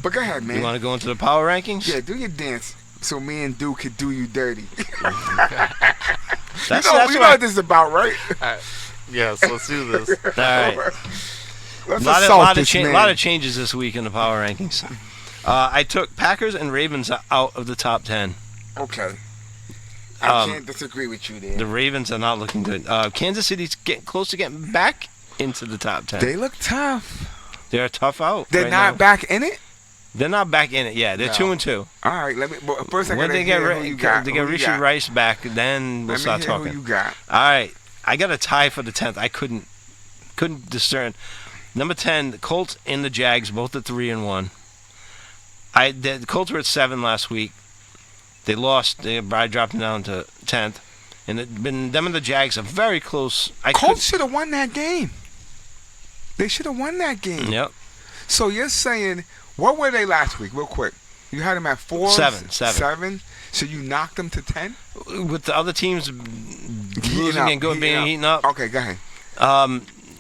But go ahead, man. You want to go into the power rankings? Yeah, do your dance so me and Duke could do you dirty. That's you know what what this is about, right? Yes, let's do this. All right. Let's A assault lot this man. of changes this week in the power rankings. I took Packers and Ravens out of the top 10. Okay. I Um, can't disagree with you there. The Ravens are not looking good. Kansas City's getting close to getting back into the top 10. They look tough. They're a tough out. They're right not now. back in it? They're not back in it yet. They're No. 2-2. All right, but first I When gotta they get hear who you got. they Who get you Rishi got? Rice back, then we'll Let start me hear talking. who you got. All right, I got a tie for the 10th. I couldn't discern. Number 10, the Colts and the Jags, both at 3-1. The Colts were at 7 last week. They lost. I dropped them down to 10th, and them and the Jags are very close. Colts should have won that game. They should have won that game. Yep. So you're saying, what were they last week, real quick? You had them at 4? Seven. 7? So you knocked them to 10? With the other teams losing and being heating up. Okay, go ahead.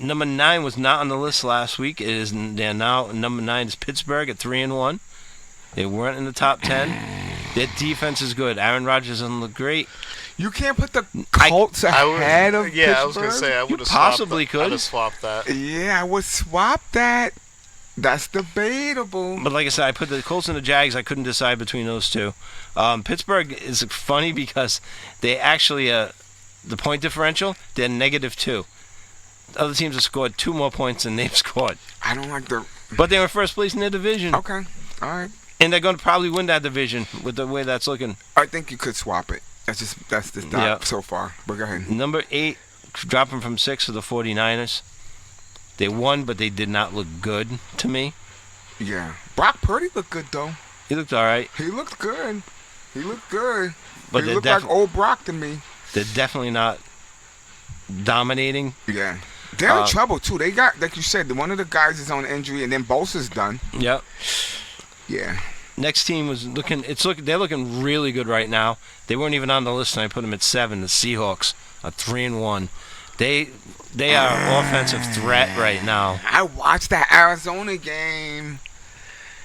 Number 9 was not on the list last week. They're now number 9 is Pittsburgh at 3-1. They weren't in the top 10. Their defense is good. Aaron Rodgers doesn't look great. You can't put the Colts ahead of Yeah, Pittsburgh? I was gonna say I would have possibly swapped, could. I'd have swapped that. Yeah, I would swap that. That's debatable. But like I said, I put the Colts and the Jags. I couldn't decide between those two. Pittsburgh is funny because they actually the point differential, they're -2. Other teams have scored 2 more points than they've scored. I don't like the. But they were first place in their division. Okay. All right. And they're going to probably win that division with the way that's looking. I think you could swap it. That's the stop Yeah. so far. But go ahead. Number 8, dropping from 6 to the 49ers. They won, but they did not look good to me. Yeah. Brock Purdy looked good though. He looked all right. He looked good. He looked good. But he they're looked like old Brock to me. They're definitely not dominating. Yeah. They're in trouble too. They got, like you said, one of the guys is on injury, and then Bosa's done. Yep. Yeah. Next team was looking. They're looking really good right now. They weren't even on the list, and I put them at 7. The Seahawks are 3-1. They are an offensive threat right now. I watched that Arizona game.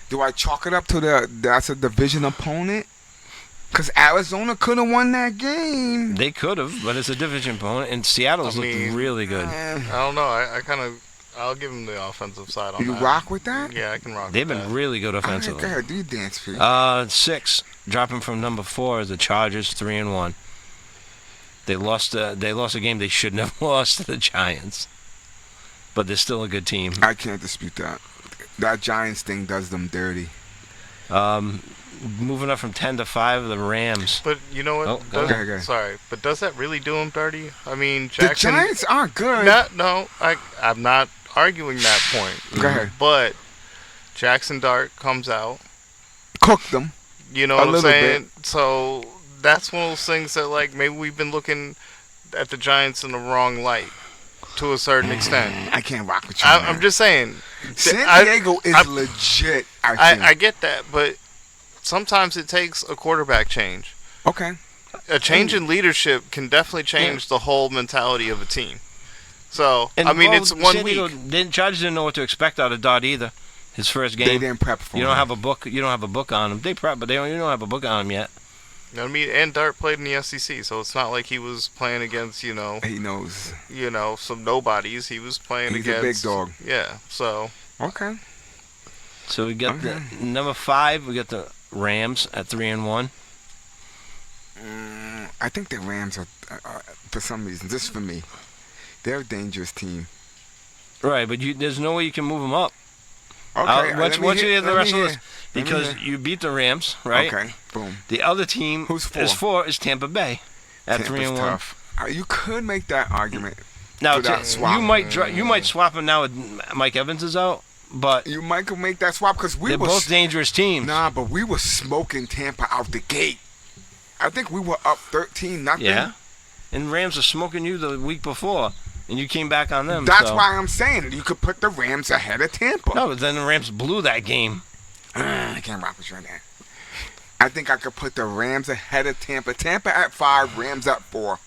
Do I chalk it up to that's a division opponent? Because Arizona could have won that game. They could have, but it's a division opponent, and Seattle's looking really good. I don't know. I kind of, I'll give them the offensive side on You that. rock with that? Yeah, I can rock They've with been that. really good All right, offensively. go ahead, do your dance, Pete. 6, dropping from number 4 is the Chargers, 3-1. They lost a game they shouldn't have lost to the Giants, but they're still a good team. I can't dispute that. That Giants thing does them dirty. Moving up from 10 to 5, the Rams. But you know what? Oh, go Does- ahead. Sorry, but does that really do him dirty? I mean, The Jackson. Giants aren't good. No, I'm not arguing that point. Go ahead. But Jackson Dart comes out. Cook them. You know A what I'm little saying? So that's one of those things that, like, maybe we've been looking at the Giants in the wrong light to a certain extent. I can't rock with you. I'm man. just saying. San Diego is I- legit. I think. I get that, but sometimes it takes a quarterback change. Okay. A change in leadership can definitely change the whole mentality of a team. So, And I mean, well, it's 1 San Diego week. Chargers didn't know what to expect out of Dodd either. His first They game. didn't prep for You him. don't have a book. You don't have a book on him. They prep, but you don't have a book on him yet. You know what I mean? And Dart played in the SEC, so it's not like he was playing against, He knows. some nobodies. He was playing He's a against big dog. Yeah, so Okay. So we got Okay. the number 5. We got the Rams at 3-1. I think the Rams are, for some reason, just for me, they're a dangerous team. Right, but there's no way you can move them up. Okay. Watch you hear the rest of this. Let me Because hear. you beat the Rams, right? Okay. Boom. The other team Who's 4? is Tampa Bay at Tampa's 3-1. tough. You could make that argument. Now For that swap. you might swap them now with Mike Evans is out, but You might could make that swap because we they're were both dangerous teams. Nah, but we were smoking Tampa out the gate. I think we were up 13-0. Yeah, and Rams were smoking you the week before, and you came back on them. That's so. why I'm saying you could put the Rams ahead of Tampa. No, but then the Rams blew that game. I can't rock with you on that. I think I could put the Rams ahead of Tampa. Tampa at 5, Rams at 4.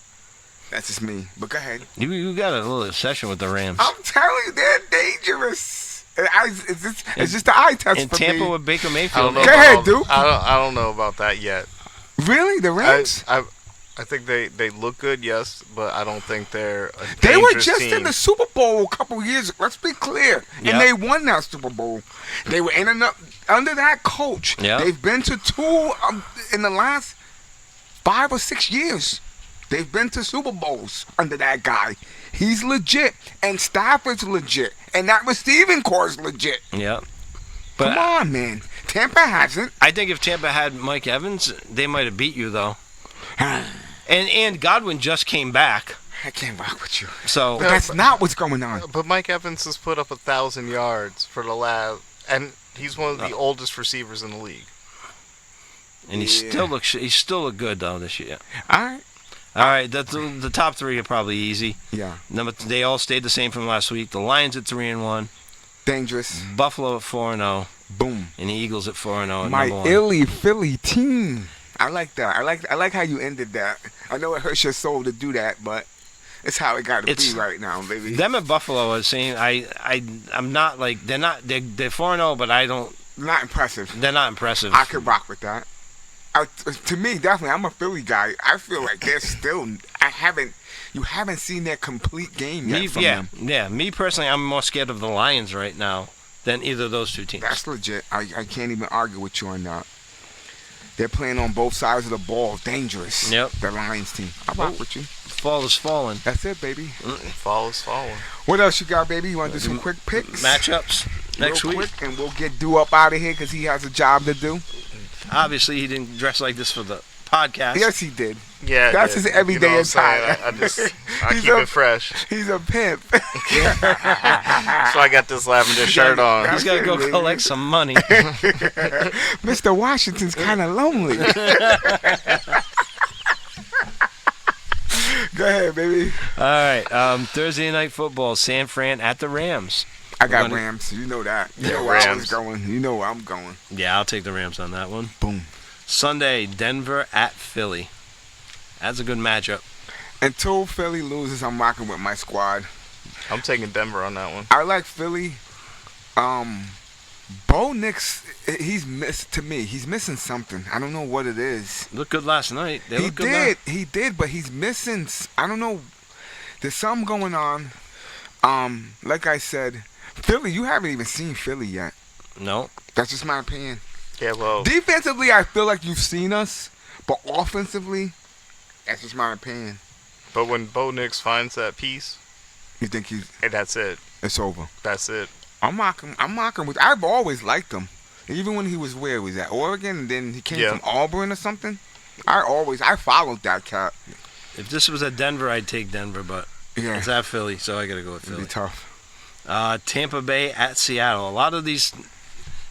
That's just me. But go ahead. You got a little obsession with the Rams. I'm telling you, they're dangerous. It's just the eye test And for Tampa me. with Baker I don't Mayfield. know. Go ahead, about, Duke. I don't know about that yet. Really? The Rams? I think they look good, yes, but I don't think they're a They were dangerous just team. in the Super Bowl a couple years. Let's be clear, Yeah. and they won that Super Bowl. They were under that coach. Yeah. They've been to 2 in the last 5 or 6 years. They've been to Super Bowls under that guy. He's legit, and Stafford's legit, and that receiving core is legit. Yeah. But Come on, man. Tampa hasn't. I think if Tampa had Mike Evans, they might have beat you though. And Godwin just came back, I can't rock with you. so But that's not what's going on. But Mike Evans has put up 1,000 yards for the last, and he's one of the oldest receivers in the league. and he still look good though this year. All right. All right, the top 3 are probably easy. Yeah. They all stayed the same from last week. The Lions at 3-1, Dangerous. Buffalo at 4-0, Boom. and the Eagles at 4-0. At My number 1. illy Philly team. I like that. I like how you ended that. I know it hurts your soul to do that, but it's how it got to It's- be right now, baby. Them at Buffalo is saying I'm not like they're 4-0, but Not impressive. they're not impressive. I could rock with that. To me, definitely, I'm a Philly guy. I feel like they're still. You haven't seen their complete game yet from them. Me personally, I'm more scared of the Lions right now than either of those two teams. That's legit. I can't even argue with you on that. They're playing on both sides of the ball. Dangerous. Yep. The Lions team. I rock with you. Fall is falling. That's it, baby. Fall is falling. What else you got, baby? You want to do some quick picks? Matchups next Real week. quick, and we'll get Due up out of here because he has a job to do. Obviously, he didn't dress like this for the podcast. Yes, he did. Yeah, That's his everyday attire. I He's keep a- it fresh. He's a pimp. So I got this lavender shirt on. He's got to go Absolutely. collect some money. Mr. Washington's kind of lonely. Go ahead, baby. All right. Thursday night football. San Fran at the Rams. I got gonna- Rams. You know that. You Yeah, know where I was Rams. going. You know where I'm going. Yeah, I'll take the Rams on that one. Boom. Sunday, Denver at Philly. That's a good matchup. Until Philly loses, I'm rocking with my squad. I'm taking Denver on that one. I like Philly. Bo Nix, he's missing something. I don't know what it is. Looked good last night. They He looked good. he did, but he's missing. I don't know. There's something going on. Like I said, Philly, you haven't even seen Philly yet. No. That's just my opinion. Yeah, well, Defensively, I feel like you've seen us, but offensively, that's just my opinion. but when Bo Nix finds that piece, You think that's it. it's over? That's it. I'm mocking with. I've always liked him, even when he was where he was at Oregon, and then he came Yeah. from Auburn or something. I followed that cat. If this was at Denver, I'd take Denver, but Yeah, it's at Philly, so I got to go with it'd Philly. be tough. Tampa Bay at Seattle. A lot of these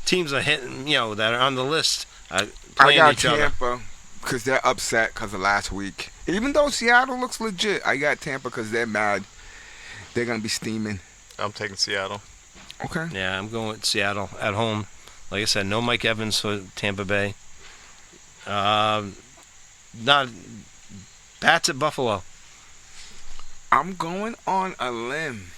teams are hitting, that are on the list, I playing got each other. Tampa because they're upset because of last week. Even though Seattle looks legit, I got Tampa because they're mad. They're gonna be steaming. I'm taking Seattle. Okay. Yeah, I'm going with Seattle at home. Like I said, no Mike Evans for Tampa Bay. Not Pats at Buffalo. I'm going on a limb.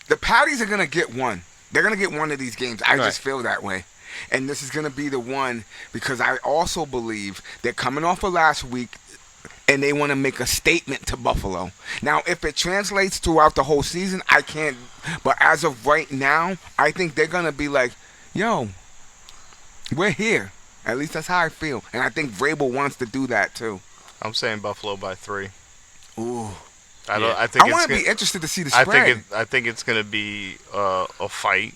The Patties are gonna get one. They're gonna get one of these games. I Right. just feel that way. And this is gonna be the one because I also believe they're coming off of last week and they want to make a statement to Buffalo. Now, if it translates throughout the whole season, I can't. But as of right now, I think they're gonna be like, "Yo, we're here." At least that's how I feel. And I think Vrabel wants to do that too. I'm saying Buffalo by 3. Ooh. I Yeah. think I it's want to gonna, be interested to see the I spread. think it's gonna be a fight.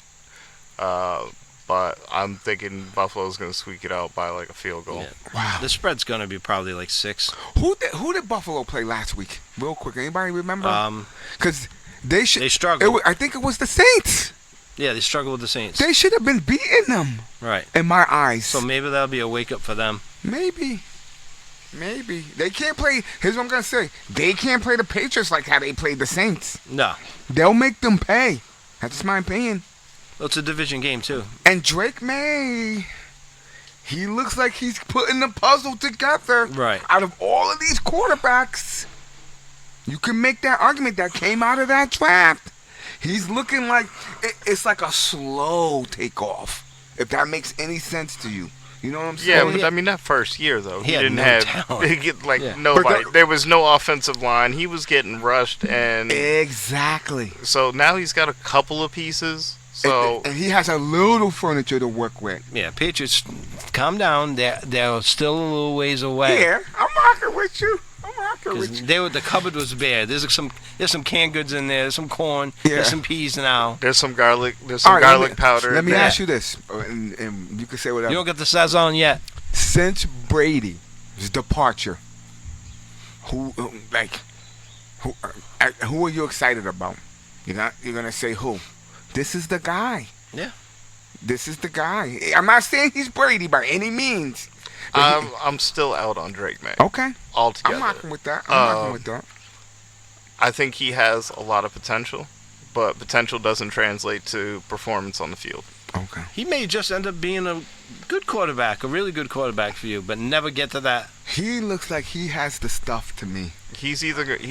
But I'm thinking Buffalo's gonna squeak it out by like a field goal. Yeah. Wow. The spread's going to be probably like 6. Who did Buffalo play last week? Real quick, anybody remember? Because they should. They struggled. I think it was the Saints. Yeah, they struggle with the Saints. They should have been beating them. Right. In my eyes. So maybe that'll be a wake-up for them. Maybe they can't play. Here's what I'm gonna say. They can't play the Patriots like how they played the Saints. No. They'll make them pay. That's just my opinion. Well, it's a division game, too. And Drake May, he looks like he's putting the puzzle together. Right. Out of all of these quarterbacks, you can make that argument that came out of that draft. He's looking like it's like a slow takeoff. If that makes any sense to you, you know what I'm saying? Yeah, Well, but I mean that first year though, he he had didn't no have talent. he get, like Yeah. nobody. But There was no offensive line. He was getting rushed, and Exactly. so now he's got a couple of pieces. So and he has a little furniture to work with. Yeah, Patriots, calm down. They're still a little ways away. Yeah, I'm rocking with you. I'm rocking with 'Cause you. the cupboard was bare. There's some canned goods in there. There's some corn. Yeah. There's some peas now. there's some garlic. There's All some right, garlic powder. Let me Yeah. ask you this, and you can say whatever. You don't get the Sazon yet. Since Brady's departure, who are you excited about? You're gonna say who? This is the guy. Yeah. This is the guy. I'm not saying he's Brady by any means. But I'm still out on Drake May okay. altogether. I'm rocking with that. I'm rocking with that. I think he has a lot of potential, but potential doesn't translate to performance on the field. Okay. He may just end up being a good quarterback, a really good quarterback for you, but never get to that. He looks like he has the stuff to me. He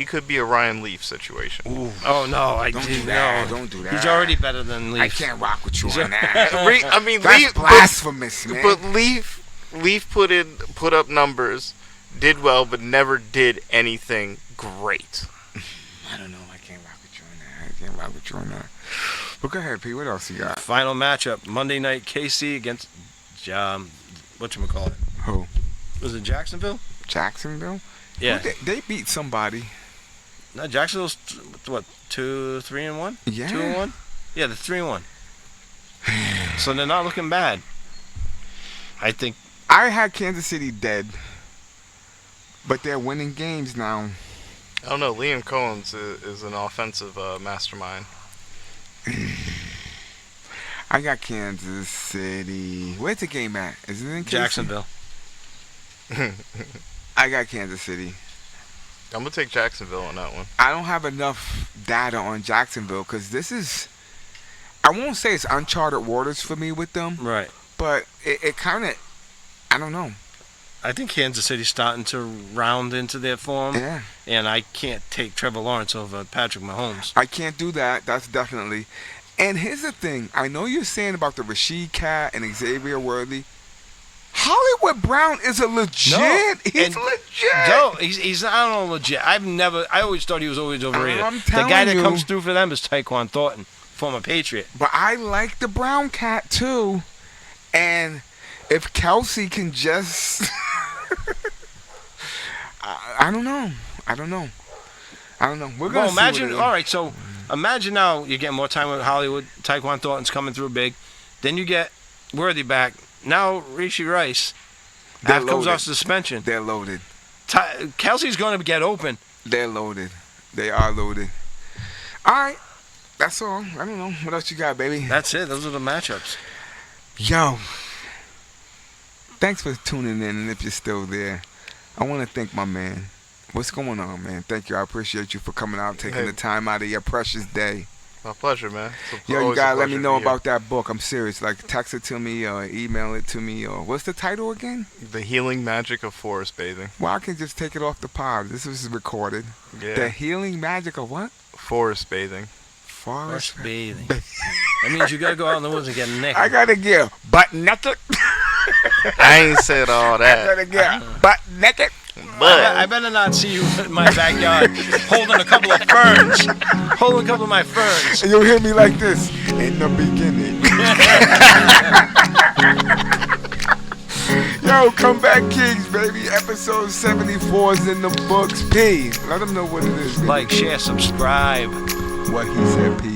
could be a Ryan Leaf situation. Ooh. Oh no, I Don't didn't do that. know. Don't do that. He's already better than Leaf. I can't rock with you on that. I mean, That's Leaf, blasphemous, man. but Leaf put up numbers, did well, but never did anything great. I don't know. I can't rock with you on that. I can't rock with you on that. But go ahead, P. What else you got? Final matchup Monday night: KC against whatchamacallit? Who? Was it Jacksonville? Jacksonville? Yeah. Who they beat somebody. No, Jacksonville's what 2-3-1? Yeah. 2-1? Yeah, they're 3-1. So they're not looking bad. I think. I had Kansas City dead, but they're winning games now. I don't know. Liam Cohen's is an offensive mastermind. I got Kansas City. Where's the game at? Is it in KC? Jacksonville. I got Kansas City. I'm gonna take Jacksonville on that one. I don't have enough data on Jacksonville because this is, I won't say it's uncharted waters for me with them, Right. but it kind of, I don't know. I think Kansas City's starting to round into their form, Yeah. and I can't take Trevor Lawrence over Patrick Mahomes. I can't do that. That's definitely. And here's the thing. I know you're saying about the Rashid Cat and Xavier Worthy. Hollywood Brown is a legit. He's and- legit. No, he's not all legit. I always thought he was always overrated. I'm The telling guy that you. comes through for them is Tyquan Thornton, former Patriot. But I like the Brown Cat too. And if Kelsey can just, I don't know. We're gonna Well, see imagine. what it is. All right, so imagine now you're getting more time with Hollywood. Tyquan Thornton's coming through big. Then you get Worthy back. Now Rishi Rice They're comes loaded. off suspension. They're loaded. Kelsey's going to get open. They're loaded. They are loaded. All right. That's all. I don't know. What else you got, baby? That's it. Those are the matchups. Yo. Thanks for tuning in, and if you're still there, I want to thank my man. What's going on, man? Thank you. I appreciate you for coming out, taking Hey. the time out of your precious day. My pleasure, man. It's Yo, you always a gotta let me pleasure know to be about that book. I'm serious. Like, text it to me or email it to me. Or what's the title again? here. The Healing Magic of Forest Bathing. Well, I can just take it off the pod. This is recorded. Yeah. The healing magic of what? Forest bathing. Forest. First bathing. That means you got to go out in the woods and get naked. I gotta get butt naked. I ain't said all I that. gotta get butt naked. I better not see you in my backyard holding a couple of ferns. Holding a couple of my ferns. And you'll hear me like this in the beginning. Yo, come back, Kings, baby. Episode 74 is in the books. P. Let them know what it is. baby. Like, share, subscribe. What he said, P.